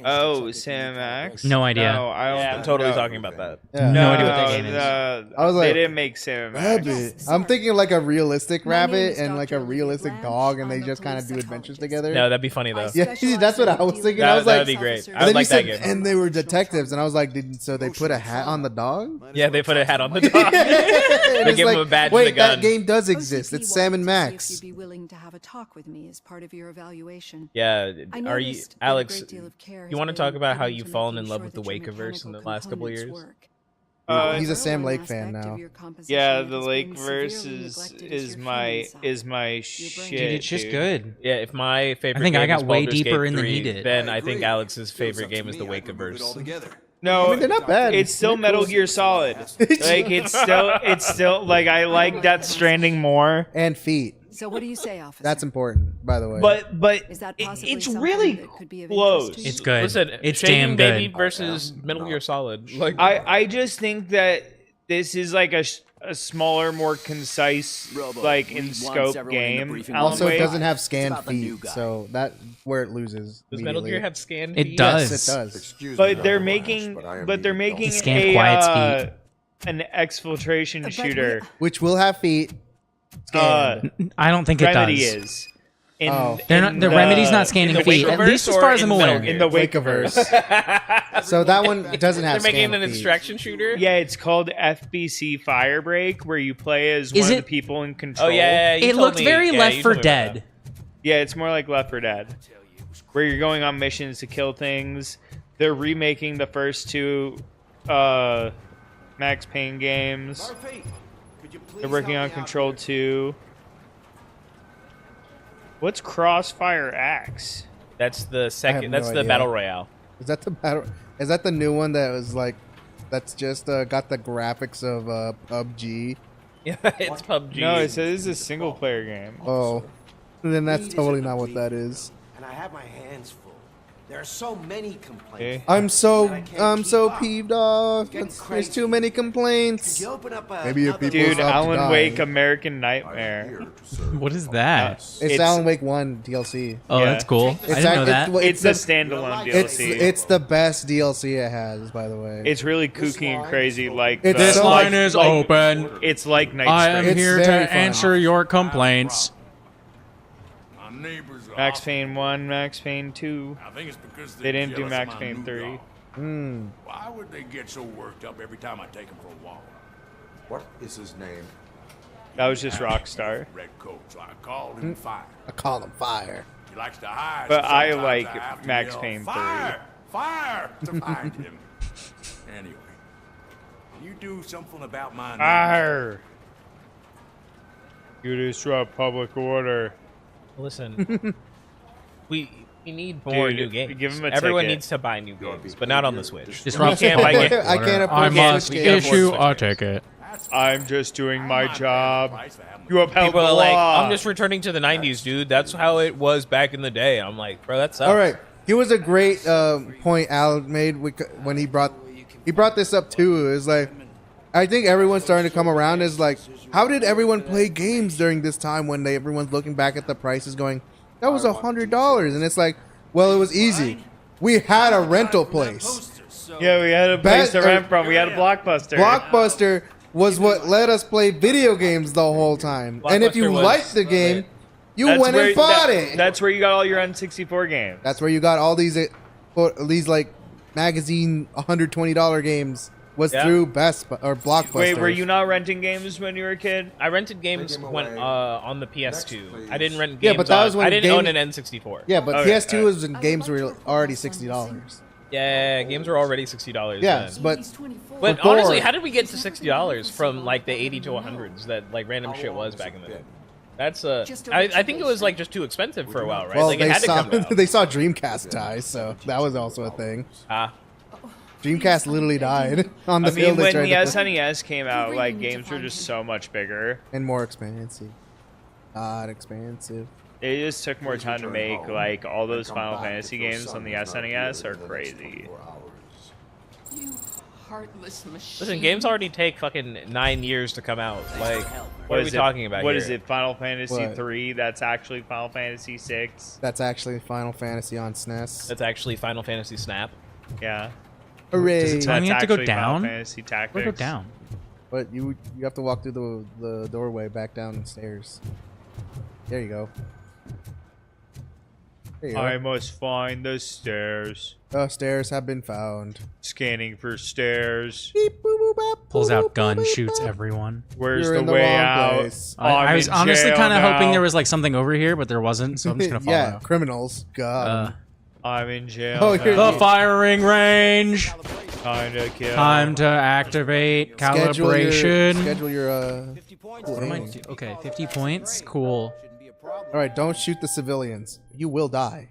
Oh, Sam Max? No idea. No, I don't. Yeah, I'm totally talking about that. Yeah. No idea what that game is. I was like, they didn't make Sam Max. Rabbit. I'm thinking like a realistic My name rabbit is and like a Dr. Olivia realistic Blanche. dog, and I'm they a just kind of do police adventures psychologist. together. No, that'd be funny though. Yeah, that's what I was thinking. I was That like, would be great. I and would then like you said, that game. and they were detectives, and I was like, so they put a hat on the dog? Yeah, they put a hat on the dog. They They give him a badge and wait, a gun. that game does exist. It's Sam and Max. If you'd be willing to have a talk with me as part of your evaluation. Yeah, I are you, noticed that a Alex? great deal of care You has want to been talk about how put you've into fallen in making love sure with the that your Wakeverse in the mechanical last couple of components years? work. He's a Sam One Lake fan aspect of now. your composition Yeah, that the has Lake been verse severely is neglected is your my human side. is my Your shit. brain- Dude, it's just dude. good. Yeah, if my favorite I think I game got is way Baldur's deeper Gate in than 3, he did. then I I think agree. Alex's Feels favorite up to game is me, the I would remove it Wakeverse. altogether. No, I mean, they're not bad. it's still They're Metal cool. Gear Solid. Like it's still like I like Death Stranding more. And feet. So what do you say, officer? That's important, by the way. But Is that it- possibly it's something really that could be of close. interest to you? It's good. Listen, It's Shaking damn Baby good. versus Metal Gear Solid. Like I just think that this is like a smaller, more concise, like in scope game. Alan also, it Wake- doesn't have scanned about the new feet, guy. so that where it loses. does Metal Gear immediately. have scanned? It feet? does. Yes, it does. Excuse me, But they're Dr. making, Blanche, I am but they're needing making He scanned a Quiet's feet. an exfiltration But shooter. Which will have feet. Scanned. I don't think it Remedy does. is. In, Oh. They're not. The Remedy's not scanning the feet. At Wakeverse least as or far as in I'm Metal aware. Gear? in the Wakeverse. So that one doesn't have They're making scanned an feet. extraction shooter. Yeah, it's called FBC Firebreak, where you play as Is one of it- the people in control. Oh yeah, you It told looked me- very yeah, Left you 4 told me about Dead. Yeah, it's more like Left 4 Dead, where you're going on missions to kill things. They're remaking the first two Max Payne games. They're working on Control 2. What's Crossfire Axe? That's the second. no That's the idea. battle royale. Is that the battle? Is that the new one that was like? That's just got the graphics of PUBG. Yeah, it's PUBG. No, it says it's a single player game. Oh, then that's totally not what that is. And I have my hands full. There are so many complaints. Okay. I'm so peeved off. There's too many complaints. You open up Maybe if another- people Dude, stop to Alan die. Wake American Nightmare. What is that? It's Alan Wake 1 DLC. Oh, Yeah. that's cool. I didn't know that. It's a standalone DLC. It's the best DLC it has, by the way. It's really kooky and crazy. Like It's This so- line is open. It's like Night I am Springs. It's here to very fun. answer your complaints. Max Payne 1, Max Payne 2. I think it's because They didn't do Max Payne 3. Why would they get so worked up every time I take them for a walk? What is his name? That was just Rockstar. Red coat, so I called him Fire. I call him fire. He likes to hide. But so I sometimes like have to Max yell, Payne 3. Fire! Fire! To find him. Anyway, can you do something about my name? Arr! You disrupt public order. Listen, we need more Dude, new games. give 'em a Everyone ticket. needs to buy new games, but not on the Switch. Disrupt You can't buy public games. I can't afford I to must switch games. issue a ticket. I'm just doing my job. You upheld People the are like, law. I'm just returning to the 90s, dude. That's how it was back in the day. I'm like, bro, that sucks. All right. Here was a great point Al made when he brought this up too. It's like, I think everyone's starting to come around. Is like, how did everyone play games during this time when everyone's looking back at the prices, going, that was $100, and it's like, well, it was easy. We had a rental place. Yeah, we had a place to rent from. We had a Blockbuster. Blockbuster was what let us play video games the whole time. And if you Blockbuster was liked the game, you That's went where- and bought that- it. That's where you got all your N64 games. That's where you got all these like magazine $120 games was Yeah. through Best Buy or Blockbuster. Wait, were you not renting games when you were a kid? I rented games when on the PS2. I didn't rent games. Yeah, but that was when I didn't game- own an N64. Yeah, but Okay, PS2 was when games were already $60. Yeah, games were already $60. Yeah, then. but But before- honestly, how did we get to $60 from like the 80 to 100s that like random shit was back in the day? That's I think it was like just too expensive for a while, right? well, like it they had saw to come down. they saw Dreamcast die, so that was also a thing. Ah, Dreamcast literally died on the I field mean, they when tried the to put- SNES came out, like games were just so much bigger. and more expensive. Not expensive. It just took more time to make. Like all those Final Fantasy games on the SNES are crazy. You heartless machine. listen, games already take fucking 9 years to come out. Like, what are we is it- talking about What here? is it? Final Fantasy What? 3? That's actually Final Fantasy 6. That's actually Final Fantasy on SNES. That's actually Final Fantasy Snap. Yeah. Hooray! Does it tell me you have to go actually Final down? Fantasy Tactics. Where go down? But you have to walk through the doorway back downstairs. There you go. There you go. I must find the stairs. The stairs have been found. Scanning for stairs. Beep, boop, boop, bop, Pulls boop, out boop, gun, boop, shoots boop. everyone. Where's You're the in the way wrong out? place. I was in honestly jail kind of hoping now. there was like something over here, but there wasn't, so I'm just gonna follow. Yeah, criminals. God. I'm in jail. Oh, now. you're- The firing range. Time to kill. Time to activate calibration. Schedule your What am I thing. do- Okay, 50 points. Cool. All right, don't shoot the civilians. You will die.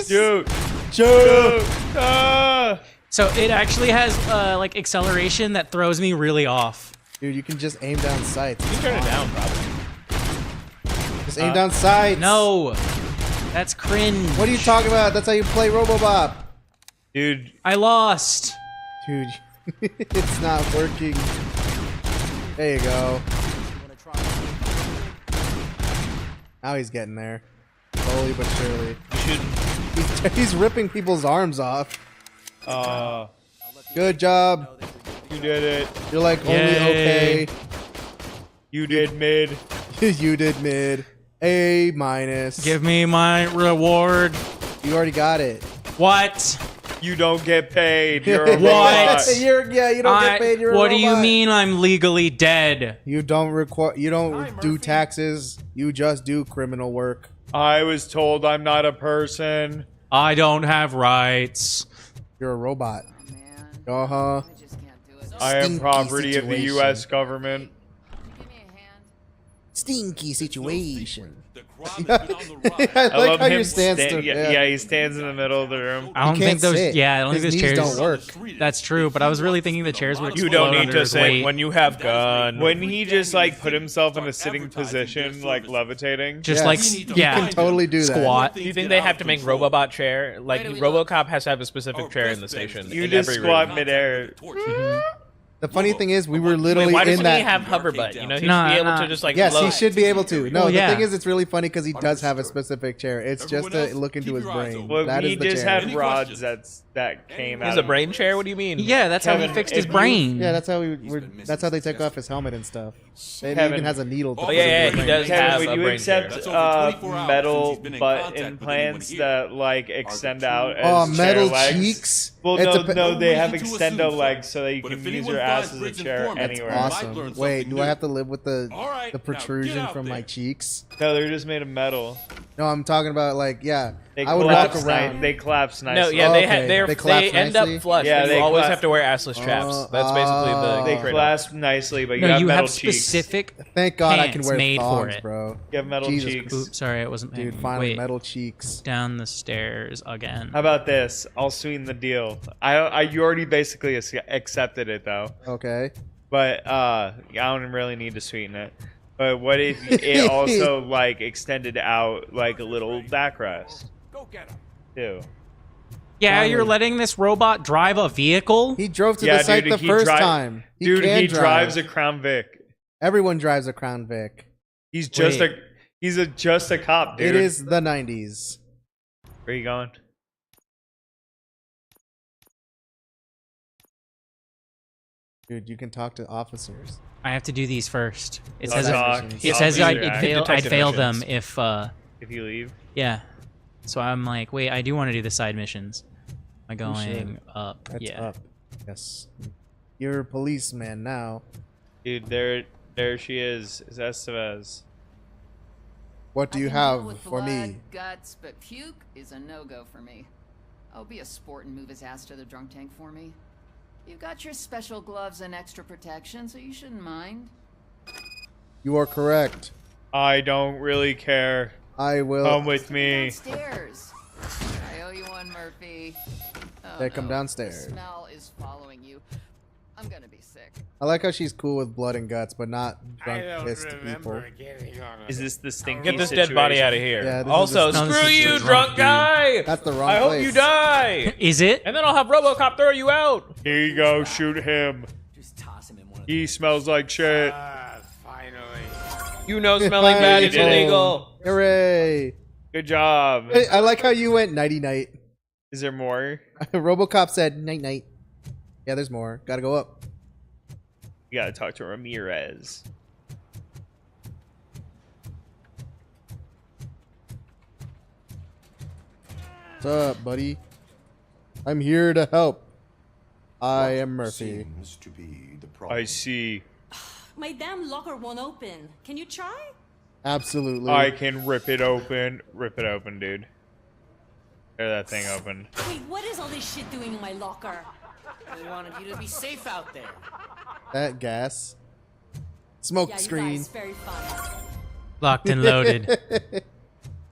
Dude. Joke. Ah! So it actually has like acceleration that throws me really off. Dude, you can just aim down sights. You can turn it down, probably. Just aim down sights. No, that's cringe. What are you talking about? That's how you play Robocop. Dude. I lost. Dude, it's not working. There you go. Now he's getting there. Slowly but surely. He's ripping people's arms off. Good job. You did it. You're like only Yay. okay. You did mid. You did mid. A minus. Give me my reward. You already got it. What? You don't get paid. You're a What? robot. You don't get paid. You're a what do you robot. mean I'm legally dead? You don't do taxes. You just do criminal work. I was told I'm not a person. I don't have rights. You're a robot. Uh-huh. I am Stinky property of the situation. U.S. government. Stinky situation. I I like love how him. your stance. Yeah, he stands in the middle of the room. I don't He think can't those. sit. Yeah, I don't think His those knees chairs don't work. That's true, but I was really thinking the chairs would You explode don't need under to his say weight. When you have gun. When he just like put himself in a sitting position, like levitating. Just Yes. like You yeah, can totally do that. squat. Do you think they have to make Robobot chair? Like, Robocop has to have a specific chair in the station. You in just every squat room. midair. The funny thing is, we were Wait, literally why in doesn't that. he have hover butt? You know, he should Nah, be able nah. to just like Yes, float. he should be able to. No, Well, the yeah. thing is, it's really funny because he does have a specific chair. It's just to look into his brain. Well, That we is the just chair. had rods that came out. He's a brain chair? What do you mean? Yeah, that's how he Kevin, fixed if his you- brain. Yeah, that's how that's how they take off his helmet and stuff. It Kevin. even has a needle. To Oh, put yeah, in yeah, the he brain. does Kevin, have would a you brain accept chair. That's over 24 hours metal since he's been in butt contact with implants anybody that like extend out as Oh, metal chair legs? cheeks. Well, It's no, they have reason to assume extendo so. legs so that you But can if use anyone your ass finds as a Briggs chair informant, anywhere. I've Awesome. learned Wait, something do I new. have to live with the All right, now protrusion get out from my there. cheeks? No, they're just made of metal. No, I'm talking about like They I would walk collapse around. They collapse nicely. No, yeah, Oh, they okay. they collapse end nicely? up flush. Yeah, but they you always collapse. have to wear assless chaps. That's basically the They trade-off. clasp nicely, but you No, have you metal have cheeks. specific. Thank God I can pants wear made for thongs, it. bro. You have metal Jesus cheeks. Oops, sorry, I wasn't paying. Dude, finally Wait, metal cheeks. down the stairs again. How about this? I'll sweeten the deal. You already basically accepted it though, Okay. but I don't really need to sweeten it. But what if it also like extended out like a little backrest Go get him. too? Yeah, Finally. you're letting this robot drive a vehicle? He drove to Yeah, the site dude, the he first drive- time. Dude, can he drive. drives a Crown Vic. Everyone drives a Crown Vic. He's just Wait. just a cop, dude. It is the 90s. Where you going? Dude, you can talk to officers. I have to do these first. It I'll says talk. it says I'll I'd do fail. I'd detective fail missions. them if you leave. yeah. So I'm like, wait, I do want to do the side missions. Am I You should. going up? That's yeah. up. Yes. You're a policeman now. Dude, there she is Estevez. What do you have for me? Guts, but puke is a no-go for me. Oh, be a sport and move his ass to the drunk tank for me. You've got your special gloves and extra protection, so you shouldn't mind. You are correct. I don't really care. I will. Come with me. Downstairs. I owe you one, Murphy. Oh, They come no. downstairs. The smell is following you. I'm gonna be sick. I like how she's cool with blood and guts, but not drunk, pissed people. Is this the stinky Get this situation? dead body out of here. Yeah, this also, is the- No, this screw is you, the drunk drunk guy! That's the wrong I hope place. you die! Is it? And then I'll have Robocop throw you out! Here you go, shoot him. Just toss him in one of He smells like shit. Finally. You know smelling bad is Finally. illegal. Hooray! Good job. Hey, I like how you went nighty night. Is there more? Robocop said night night. Yeah, there's more. Gotta go up. You gotta talk to Ramirez. What's up, buddy? I'm here to help. I am Murphy. Seems to be the problem. I see. My damn locker won't open. Can you try? Absolutely. I can rip it open. Rip it open, dude. Tear that thing open. Wait, what is all this shit doing in my locker? We wanted you to be safe out there. That gas. Smoke Yeah, screen. you guys, very fun. Locked and loaded. Get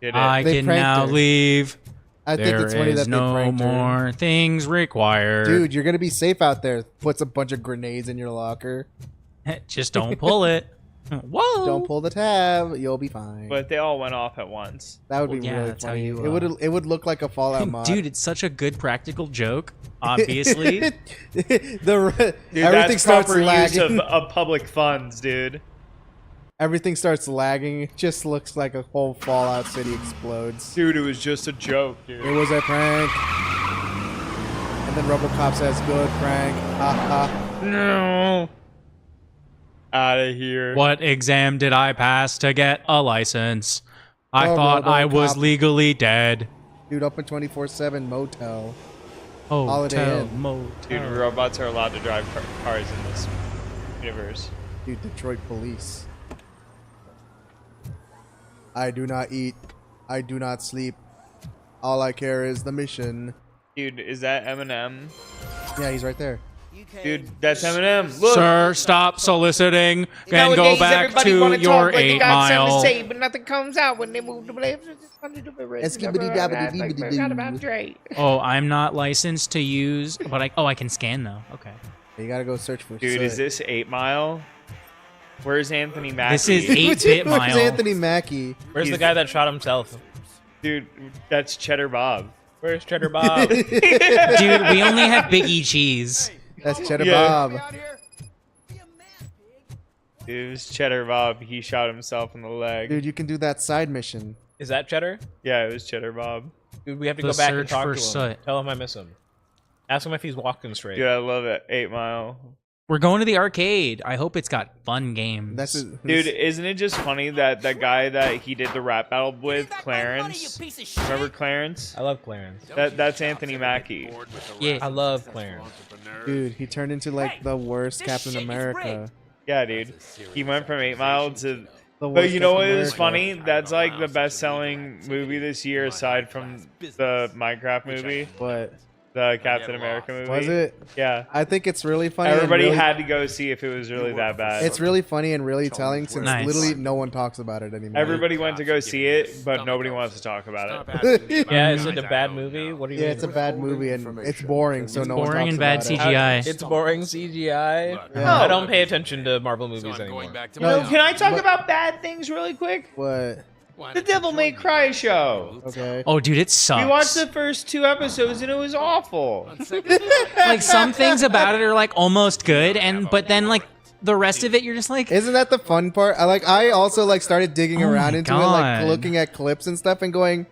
it. I They can pranked now her. leave. I think There it's funny is that they no pranked her. more things required. Dude, you're gonna be safe out there. Puts a bunch of grenades in your locker. Just don't pull it. Whoa! Don't pull the tab. You'll be fine. But they all went off at once. That would be Well, yeah, really that's how funny. you, It would look like a Fallout mod. Dude, it's such a good practical joke. Obviously. Everything That's starts proper use lagging. of public funds, dude. Everything starts lagging. It just looks like a whole Fallout City explodes. Dude, it was just a joke, dude. It was a prank. And then Robocop says, "Good prank." Ha ha. No. Out of here. What exam did I pass to get a license? I Oh, thought I was RoboCop. legally dead. Dude, open 24/7 motel. Oh, Holiday Inn. motel. Dude, robots are allowed to drive cars in this universe. Dude, Detroit police. I do not eat. I do not sleep. All I care is the mission. Dude, is that Eminem? Yeah, he's right there. Dude, that's Eminem. Look. Sir, stop soliciting and go Nowadays, back everybody to wanna your talk like they 8 got something Mile. to say, but nothing comes out when they move the blade. Oh, I'm not licensed to use, but I can scan though. Okay. You gotta go search for. Dude, is this 8 Mile? Where's Anthony Mackie? This is 8-bit Where's Mile. Anthony Mackie? Where's the guy that shot himself? Dude, that's Cheddar Bob. Where's Cheddar Bob? Dude, we only have Biggie Cheese. That's Cheddar Yeah. Bob. It was Cheddar Bob. He shot himself in the leg. Dude, you can do that side mission. Is that Cheddar? Yeah, it was Cheddar Bob. Dude, we have to The go back and search talk for to him. soot. Tell him I miss him. Ask him if he's walking straight. Dude, I love it. 8 Mile. We're going to the arcade. I hope it's got fun games. That's a, Dude, isn't it just funny that that guy that he did the rap battle with, Clarence? Remember Clarence? I love Clarence. That's Anthony Mackie. Yeah. I love Clarence. dude, he turned into like the worst Captain America. Yeah, dude. He went from 8 Mile to... The But worst you know what Captain is America. funny? That's like the best-selling movie this year, aside from the Minecraft movie, But the Captain America movie. was it? Yeah. I think it's really funny. and Everybody really- had to go see if it was really that bad. It's really funny and really telling since Nice. literally no one talks about it anymore. Everybody went to go see it, but nobody wants to talk about it. Yeah, is it a bad movie? What do you Yeah, mean? it's a bad movie and it's boring, so no one boring talks and bad about it. CGI. It's boring CGI. Yeah. I don't pay attention to Marvel movies anymore. No, Can I talk about bad things really quick? What? The Devil May Cry show. Okay. Oh, dude, it sucks. We watched the first 2 episodes and it was awful. Like some things about it are like almost good, but then like the rest of it, you're just like, Isn't that the fun part? I also like started digging Oh around my into it, like God. looking at clips and stuff and going,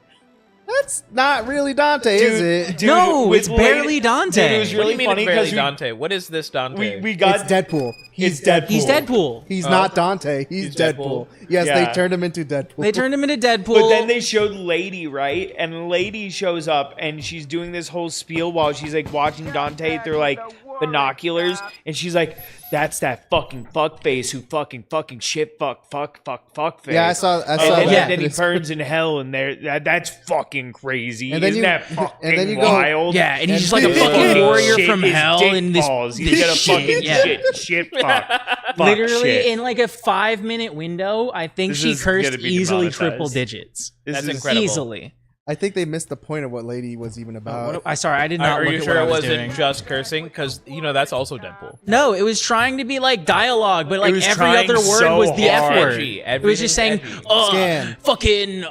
That's not really Dante, is it? Dude, No, with it's barely Dante. Dude, it was What do really you mean funny it's barely because Dante? What is this Dante? we got It's Deadpool. He's It's Deadpool. He's Deadpool. He's not Dante. He's Deadpool. Yes, Yeah. they turned him into Deadpool. They turned him into Deadpool. But then they showed Lady, right? And Lady shows up and she's doing this whole spiel while she's like watching Dante through like binoculars, and she's like, "That's that fucking fuck face who fucking shit fuck face." Yeah, I saw And that. then he burns in hell, and that's fucking crazy. And then Isn't you- that fucking and then you go- wild? Yeah, and he's just And like a then- fucking warrior Shit from his hell dick in this. balls. He's this got a shit, fucking yeah. shit fuck. Literally shit. in like a 5-minute window, I think This she is cursed gonna be easily demonetized. triple digits. That's is incredible. Easily. I think they missed the point of what Lady was even about. I did not Are look you at sure what I it was wasn't doing. just cursing? Because that's also Deadpool. No, it was trying to be like dialogue, but like was every trying other word so was the F hard. word. Edgy. It was just saying, Everything's Scan. fucking,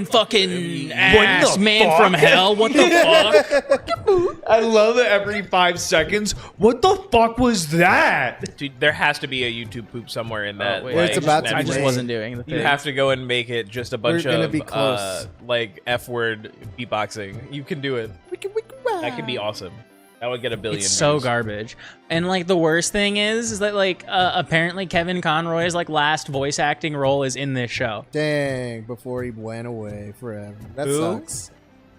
fucking ass the man fuck? from hell. What the fuck? I love it every 5 seconds. What the fuck was that? Dude, there has to be a YouTube poop somewhere in that. wait, like, it's about to I be just made. wasn't doing the You thing. have to go and make it just a bunch We're gonna of be close. like F-word beatboxing. You can do it. That could be awesome. That would get a billion. It's so views. garbage. And like the worst thing is that like apparently Kevin Conroy's like last voice acting role is in this show. Dang, before he went away forever. That Who? sucks.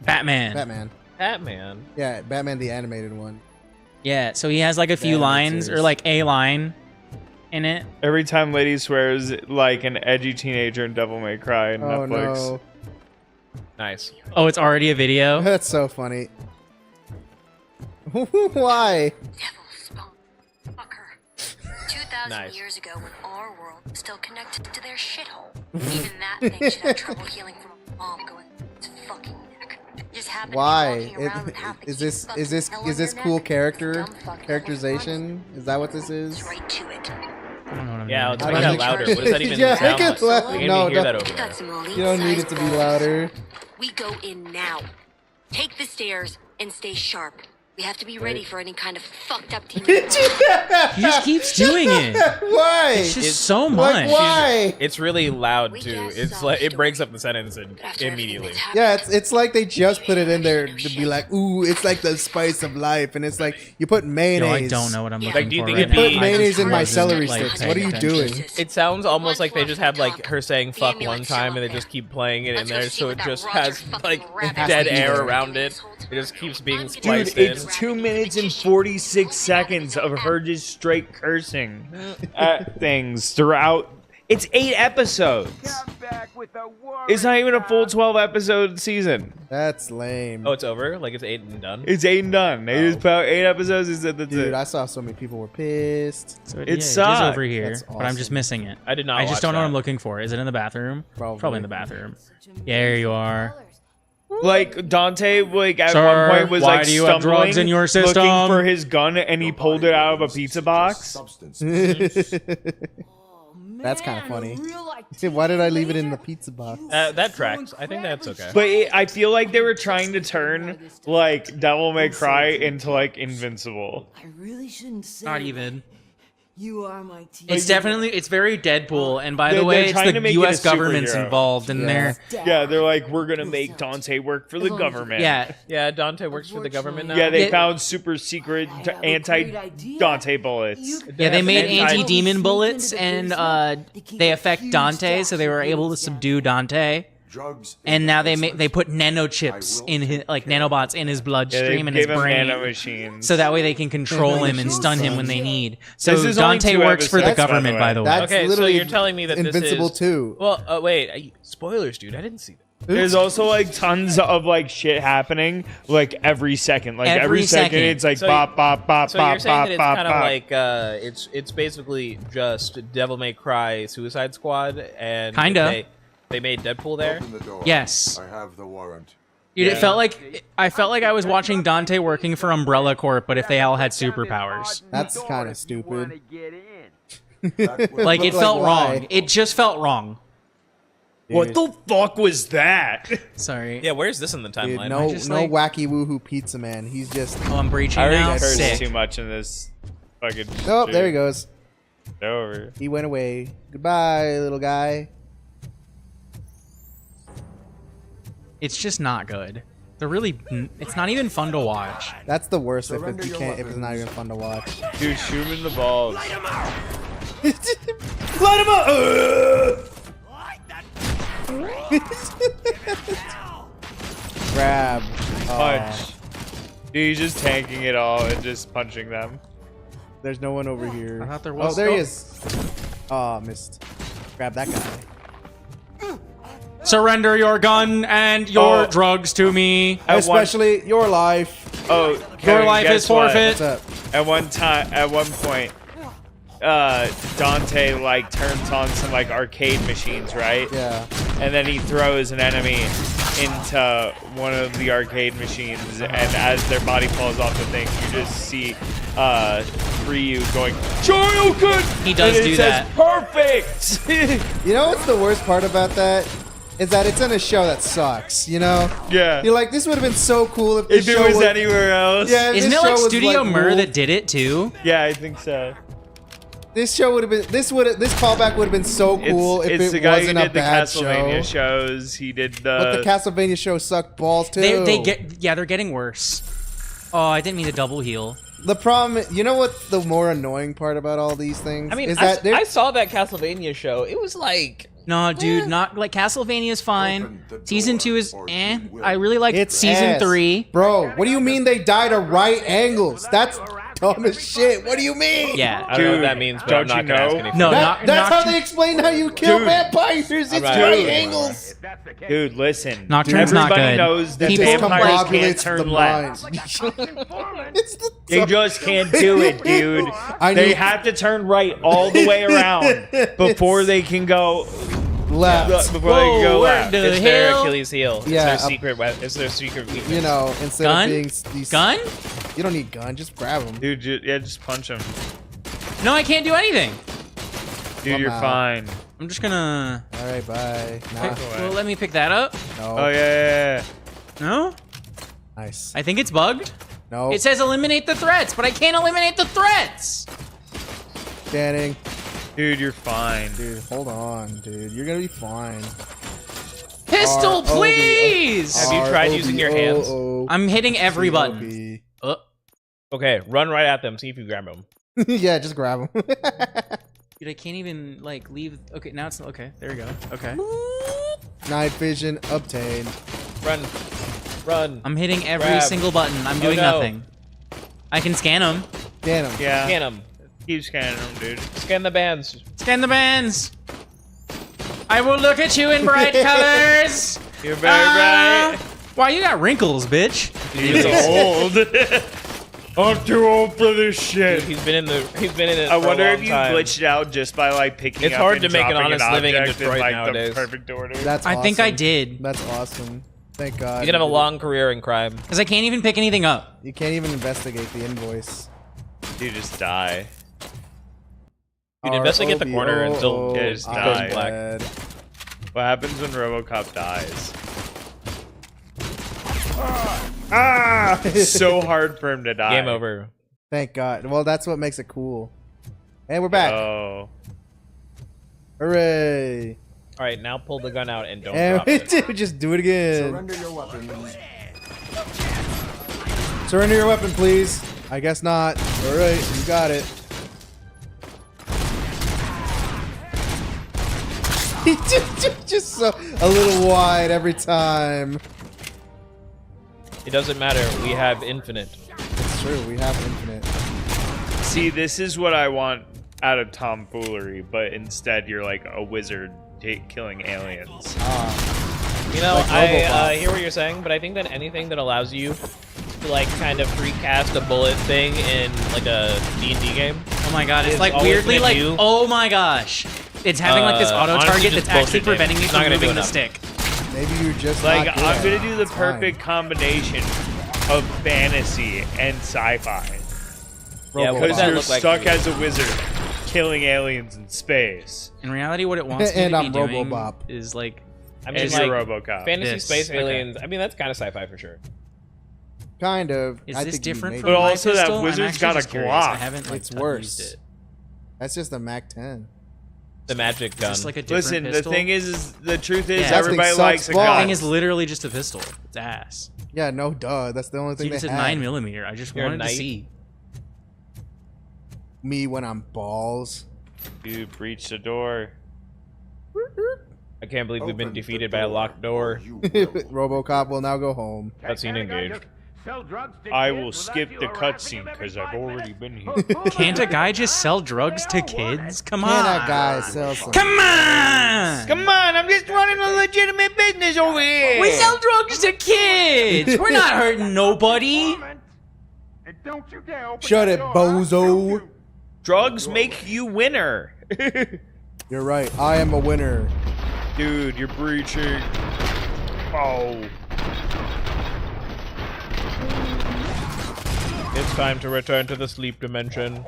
Batman. Batman. Yeah, Batman the animated one. Yeah, so he has like a few Yeah, lines series. or like a line in it. Every time Lady swears like an edgy teenager in Devil May Cry on Oh Netflix. no. Nice. Oh, it's already a video. That's so funny. Why? 2,000 years ago, when our world was still connected to their shithole, even that thing should have trouble healing from a bomb going through its fucking neck. Just happened Why? to be walking around with half the Is key this fucking is this hell is on this your cool neck? character Dumb fuck characterization? Is that what this is? Right to it. I don't know what I'm Yeah, doing. let's I make don't that think- louder. What does that even Yeah, sound make like? it loud. We can't No, even hear that don't- over there. Got some elite You don't need it to be louder. We go in now. Take the stairs and stay sharp. We have to be ready for any kind of fucked up demon. He just keeps doing it. Why? It's just so much. Like, why? It's really loud too. It's like it breaks up the sentence immediately. Yeah, it's like they just put it in there to be like, ooh, it's like the spice of life, and it's like you put No, mayonnaise. I don't know what I'm looking Like, do you for think right it'd now. be- Put I mayonnaise just in my wasn't, celery like, sticks. paying What are you attention. doing? It sounds almost like they just have like her saying "fuck" one time and they just keep playing it in there, so it just has like has dead to be air there. around it. It just keeps being Dude, spliced in. it's 2 minutes and 46 seconds of her just straight cursing at things throughout. It's 8 episodes. It's not even a full 12 episode season. That's lame. Oh, it's over? Like it's 8 and done? It's 8 and done. They just put out 8 episodes and said that's Dude, it. I saw so many people were pissed. So It yeah, it is sucks. over here, That's but I'm just awesome. missing it. I did not I just watch don't know what that. I'm looking for. Is it in the bathroom? Probably. In the bathroom. Yeah, there you are. Like Dante, like at Sir, one point was why like do you have drugs stumbling, in your system? looking for his gun, and he pulled it out of a pizza box. That's kind of funny. Why did I leave it in the pizza box? That tracks. I think that's okay. But I feel like they were trying to turn like Devil May Cry into like Invincible. I really shouldn't say. Not even. You are my team. It's definitely, it's very Deadpool, and by They're the way, it's trying to the make it a U.S. government's superhero. involved in there. Yeah, they're like, we're gonna make Dante work for the government. Yeah, Yeah, Dante works for the government now. Yeah, they Yeah. found super secret anti-Dante bullets. yeah, they made anti- anti-demon bullets, and they affect Dante, so they were able to subdue Dante. Drugs And now they put nanochips in his, like nanobots in his Yeah, they bloodstream and his gave him brain, nanomachines. so that way they can control him and stun him when they need. So This is only Dante 2 works for the episodes, by the government, way. by the way. That's Okay, so literally you're telling me that Invincible this is 2. Well, wait, spoilers, dude. I didn't see that. There's also like tons of like shit happening like every second. Like every second it's like So bop bop bop So bop you're saying bop that it's bop kind of bop. like it's basically just Devil May Cry Suicide Squad, and Kinda. they made Deadpool there. Open the door. Yes. I have the warrant. Dude, it felt like I was watching Dante working for Umbrella Corp, but if they all had superpowers. That's kind of stupid. Like it felt wrong. It just felt wrong. What the fuck was that? Sorry. Yeah, where's this in the Dude, timeline? no, just, no like- wacky woohoo pizza man. He's just. Oh, I'm breaching I already now. cursed Sick. too much in this fucking. Oh, shit. there he goes. Over. He went away. Goodbye, little guy. It's just not good. They're really. It's not even fun to watch. That's the worst if you can't. If it's not even fun to watch. Dude, shoot him in the balls. Light him up! Grab. Punch. Dude, he's just tanking it all and just punching them. There's no one over here. I thought there was. Oh, there he is. Oh, missed. Grab that guy. Surrender your gun and your drugs to me. Especially your life. Oh, your Kevin, life guess is forfeit. What's up? At one point, Dante like turns on some like arcade machines, right? Yeah. And then he throws an enemy into one of the arcade machines, and as their body falls off the thing, you just see Ryu going, "Shoryuken!" He does and it do says, that. Perfect. You know what's the worst part about that? Is that it's in a show that sucks, you know? Yeah. You're like, this would have been so cool if If this it show was anywhere else. Yeah, if Isn't this it show like was, Studio like, Mur cool. that did it too? Yeah, I think so. This show would have been this callback would have been so cool if it's the it guy wasn't who a did the bad Castlevania show. shows. He did the. But the Castlevania show sucked balls too. They get they're getting worse. Oh, I didn't mean to double heal. The problem, you know what the more annoying part about all these things I mean, is I, that they're- I saw that Castlevania show. It was like, No, dude, not like Castlevania is fine. Season 2 is eh. I really like it's season ass. 3. Bro, what do you mean they died at right angles? That's dumb as shit. What do you mean? Yeah. I don't know what that means, but I'm don't not you gonna ask know? any No, further. That's how they explain how you kill Dude. vampires. It's Right. right Dude. angles. Dude, listen. Nocturne's not Everybody good. knows that People vampires can't Populates the turn mind. left. It's the They just can't do it, dude. I They need- have to turn right all the way around before they can go left. Before they can go Whoa, left. where the It's their hell? Achilles heel. Yeah, It's their secret. It's their secret weakness. You know, instead Gun? of being these Gun? You don't need gun. Just grab them. Dude, just punch him. No, I can't do anything. Dude, I'm you're out. fine. I'm just gonna. All right, bye. Nah, Well, let me pick that up. no. Oh, yeah. No? Nice. I think it's bugged. No. It says eliminate the threats, but I can't eliminate the threats. Scanning. Dude, you're fine. Dude, hold on, dude. You're gonna be fine. Pistol, R-O-B-O. please. Have you tried using your hands? R-O-B-O. I'm hitting every button. C-O-B. Okay, run right at them. See if you grab them. Yeah, just grab them. Dude, I can't even like leave. Okay, now it's okay. There we go. Okay. Night vision obtained. Run, run. I'm hitting every Grab. single button. I'm doing no. nothing. I can scan them. Scan them. Yeah. Scan them. Keep scanning them, dude. Scan the bands. Scan the bands. I will look at you in bright colors. You're very bright. Wow, you got wrinkles, bitch. He's old. I'm too old for this shit. Dude, he's been in it. I for wonder a if long you time. glitched out just by like picking It's up hard and to make an dropping honest living in object Detroit like nowadays. the perfect order. That's I think I awesome. did. That's awesome. Thank God. You can have a long career in crime. Because I can't even pick anything up. You can't even investigate the invoice. You just die. You'd investigate the corner until Yeah, it just goes die. black. What happens when Robocop dies? Ah! So hard for him to die. Game over. Thank God. Well, that's what makes it cool. And we're back. Oh. Hooray. All right, now pull the gun out and don't And drop it. just do it again. Surrender your weapons. Surrender your weapon, please. I guess not. All right, you got it. just so, a little wide every time. It doesn't matter. We have infinite. It's true. We have infinite. See, this is what I want out of tomfoolery, but instead you're like a wizard killing aliens. You know, Like I Robocop. hear what you're saying, but I think that anything that allows you to like kind of recast a bullet thing in like a D&D game. Oh my god, it's Is like always weirdly gonna like, do- oh my gosh. It's having like this auto honestly, target just that's actually bullshit, preventing me It's from not gonna do moving the enough. stick. Maybe you're just Like, not good I'm at gonna it. do the It's fine. perfect combination of fantasy and sci-fi. Yeah, what Because does that you're look like stuck for you? as a wizard killing aliens in space. In reality, what it wants me And to I'm be doing Robocop. is like, I mean, As like your Robocop. fantasy This. space Okay. aliens. I mean, that's kind of sci-fi for sure. Kind of. is I this think you different made from it. But my also that pistol? I'm wizard's actually got a just curious. I Glock. haven't like It's used worse. it. That's just a Mac 10. The magic gun. Just like a different Listen, pistol. the thing is, the truth is, Yeah. everybody That thing likes a sucks The gun. thing is literally just a pistol. It's ass. Yeah, no, duh. That's the only thing You just they said had. 9mm. I just You're a wanted to knight? see. Me when I'm balls. Dude, breach the door. I can't believe we've been defeated by a locked door. Robocop will now go home. Cutscene engaged. I will skip the cutscene because I've already been here. Can't a guy just sell drugs to kids? Come on. Can a guy sell some? Come on! Come on, I'm just running a legitimate business over here. We sell drugs to kids! We're not hurting nobody! Shut it, bozo. Drugs make you winner. You're right. I am a winner. Dude, you're breaching. Oh. It's time to return to the sleep dimension.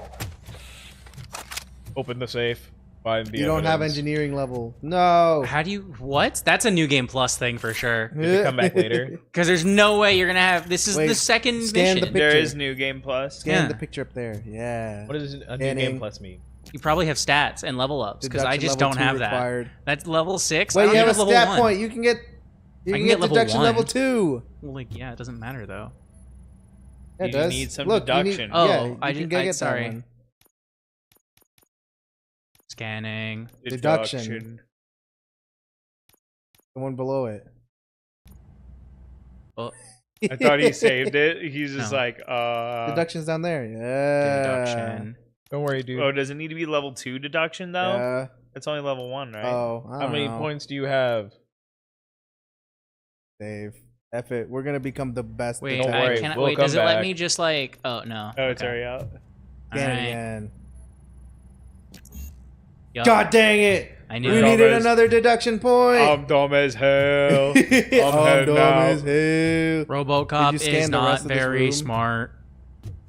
Open the safe. Find the You don't have evidence. engineering level. No. How do you... What? That's a New Game Plus thing for sure. You can come back later. Because there's no way you're gonna have... This is Wait, the second scan the mission. picture. There is New Game Plus. Scan Yeah. the picture up there. Yeah. What does a new Scanning. game plus mean? You probably have stats and level ups, because I Deduction just level don't 2 have required. that. That's level 6? Wait, I you don't have a even level stat 1. point. You can get. You I can can get get level deduction 1. level 2. Well, like, yeah, it doesn't matter, though. Yeah, it You does. need some Look, you need- deduction. Oh, yeah, I you didn't- can get sorry. that one. Scanning. Deduction. The one below it. Oh, I thought he saved it. He's just No. like, Deduction's down there. Yeah. deduction. Don't worry, dude. Oh, does it need to be level 2 deduction though? Yeah. It's only level 1, right? Oh, I How don't many know. points do you have? Dave. F it. We're gonna become the best. Wait, Don't I worry, can't, we'll wait, come does it let back. me just like... Oh, no. Oh, it's Okay. already out. Scan Alright. it again. Yup. God dang it! I knew We it. needed Dumbass. another deduction point. I'm dumb as hell. I'm I'm dumb now. as hell. Robocop Did you scan is the not rest of this very room? smart.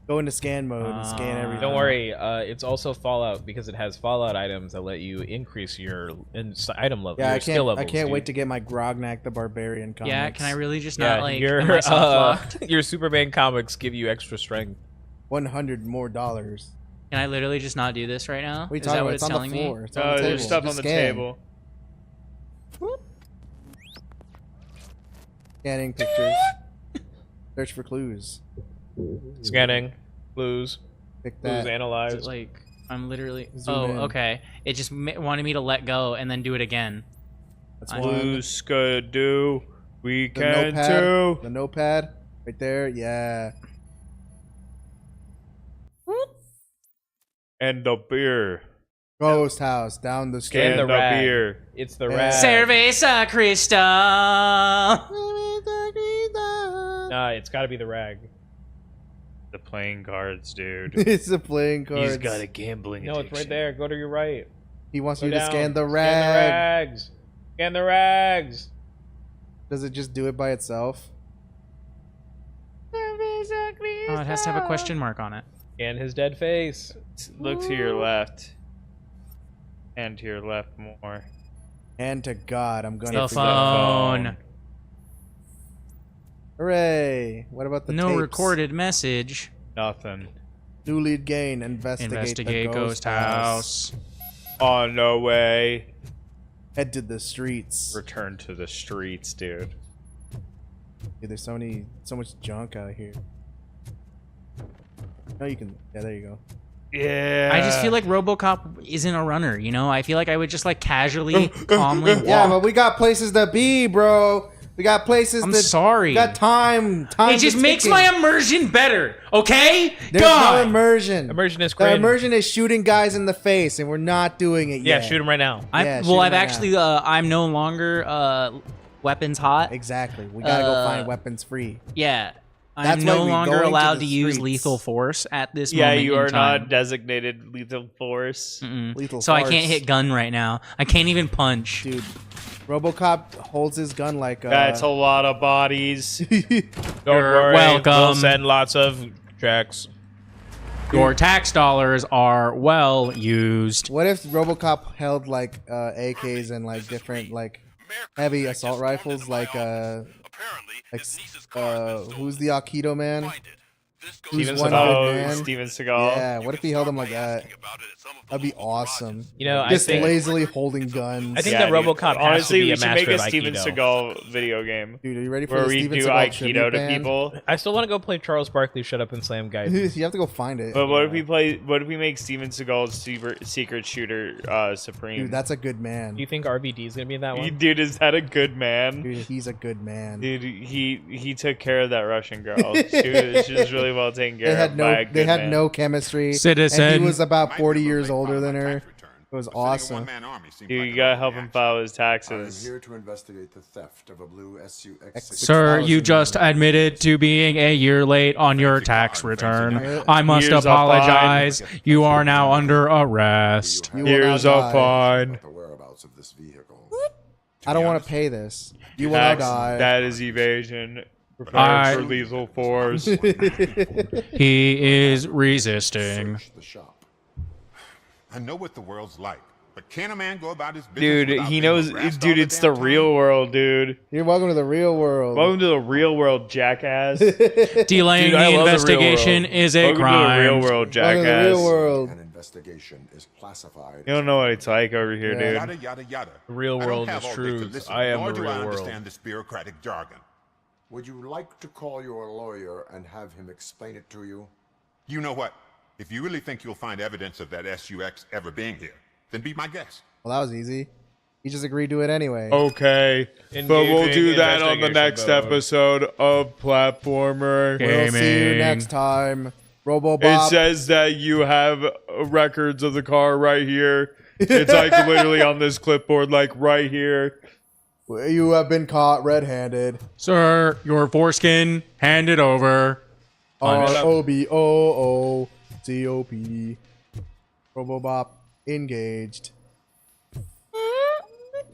Go into scan mode and scan everything. Don't worry, it's also Fallout because it has Fallout items that let you increase your item level. Yeah, your I skill can't. levels, I can't dude. wait to get my Grognak the Barbarian comics. Yeah, can I really just Yeah, not, like... your am I soft-locked? your Superman comics give you extra strength. $100 more. Can I literally just not do this right now? What are you Is talking that about? what It's it's on the telling me? floor. It's on Oh, the table. there's stuff on Just the scan. table. Scanning pictures. Search for clues. Scanning, clues, Pick clues that. Is analyzed. it like... I'm literally... Zoom Oh, in. okay. It just wanted me to let go and then do it again. That's I- one. Blue Skidoo. We The can notepad. too. The notepad. Right there. Yeah. And the beer. Ghost house down the street. And the the rag. beer. It's the Yeah. rag. Cerveza Crystal! Nah, it's got to be the rag. The playing cards, dude. It's a playing card. He's got a gambling No, it's right there. Go to your right. He wants Go you to down. scan the Scan the rag. rags. Scan the rags. Does it just do it by itself? Oh, it has to have a question mark on it. Scan his dead face. Look to your left. And to your left more. And to God, I'm gonna Cell forget. phone. Hooray! What about the No tapes? recorded message. Nothing. New lead gain. Investigate the ghost house. On the way. Head to the streets. Return to the streets, dude. Dude, there's so much junk out here. No, you can. Yeah, there you go. Yeah. I just feel like RoboCop isn't a runner, you know? I feel like I would just like casually, calmly walk. Yeah, but we got places to be, bro. We got places. I'm that, sorry. We got time. Time. It just makes my immersion better, okay? There's God! no immersion. Immersion is The cringe. immersion is shooting guys in the face, and we're not doing it Yeah, yet. shoot him right now. Yeah, shoot Well, him I've right actually, I'm no longer weapons hot. Exactly. We gotta go Uh, find weapons free. Yeah. That's I'm why no we longer going to allowed the to use streets. lethal force at this Yeah, moment you in are time. not designated lethal force. Lethal So I force. can't hit gun right now. I can't even punch. Dude, RoboCop holds his gun like That's a lot of bodies. Don't You're worry. welcome. We'll send lots of checks. Your tax dollars are well used. What if RoboCop held like AKs and like different like heavy assault rifles like who's the Aikido man? Who's Steven one Seagal. good man? Steven Seagal. Yeah, what if he held him like that? That'd be awesome. You know, I just think- lazily holding guns. I think that RoboCop has Honestly, to be we a should master make a of Steven Aikido. Seagal video game. Dude, are you ready for where the we Steven do Seagal Aikido tribute to band? people? I still want to go play Charles Barkley Shut Up and Slam Guy. You have to go find it. But what if we play? What if we make Steven Seagal's secret shooter supreme? Dude, that's a good man. Do you think RVD is gonna be in that one? Dude, is that a good man? Dude, he's a good man. Dude, he took care of that Russian girl. She was really well taken care They of had by a no, good they had man. no chemistry. Citizen. And he was about 40 years older than her. It was awesome. Dude, you gotta help him file his I am taxes. here to investigate the theft of a blue SUX. Sir, you just admitted to being a year late on your tax return. I must Years of apologize. You are now under arrest. You will Here's now a die. fine. The whereabouts of this vehicle. I don't want to pay this. You will now die. That is evasion. I- Prepared for lethal force. He is resisting. Search the shop. I know what the world's like, but can a man go about his business Dude, without he being knows. harassed Dude, all the it's the damn time? real world, dude. You're welcome to the real world. Welcome to the real world, jackass. Delaying Dude, I the love the real investigation world. is a Welcome crime. to the real world, Welcome to the jackass. real world. An investigation is classified. You don't know what it's like over here, Yeah. Yada dude. yada yada. The real I don't world have is all day true. to listen, I am nor the do real I world. understand this bureaucratic jargon. Would you like to call your lawyer and have him explain it to you? You know what? If you really think you'll find evidence of that SUX ever being here, then be my guest. Well, that was easy. He just agreed to it anyway. Okay, but we'll do Engaging that on the investigation next mode. episode of Platformer. We'll see you Gaming. next time. It Robobop. says that you have records of the car right here. It's like literally on this clipboard, like right here. You have been caught red-handed. Sir, your foreskin handed over. ROBOOCOP. Robobop engaged.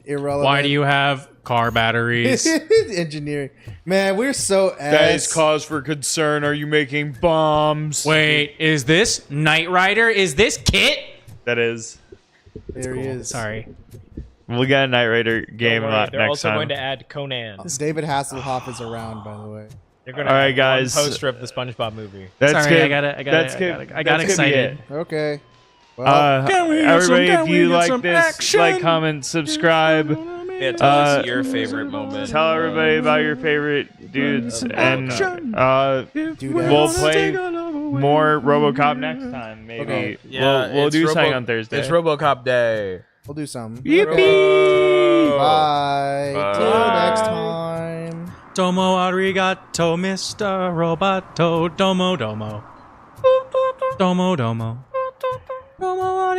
Irrelevant. Why do you have car batteries? Engineering? Man, we're so That is ass. cause for concern. Are you making bombs? Wait, is this Knight Rider? Is this Kit? That is. There he is. Sorry. We'll get a Knight Rider game Don't worry, they're next also time. going to add Conan. David Hasselhoff is around, by the way. They're going to All right, add guys. one poster of the SpongeBob movie. That's Sorry, good. I got That's good. I got That's gonna be excited. it. Okay. Well, Can we get some- Everybody, can if we you get like some this, action? like, comment, subscribe. Yeah, tell us your favorite moment. Tell everybody about your favorite dudes, and we'll play more RoboCop next time. Maybe Okay. we'll it's do something on Thursday. It's RoboCop Day. we'll do something. Yippee! Bye. Till Bye. next time. Domo arigato, Mr. Roboto. Domo domo. Domo domo. Domo arigato.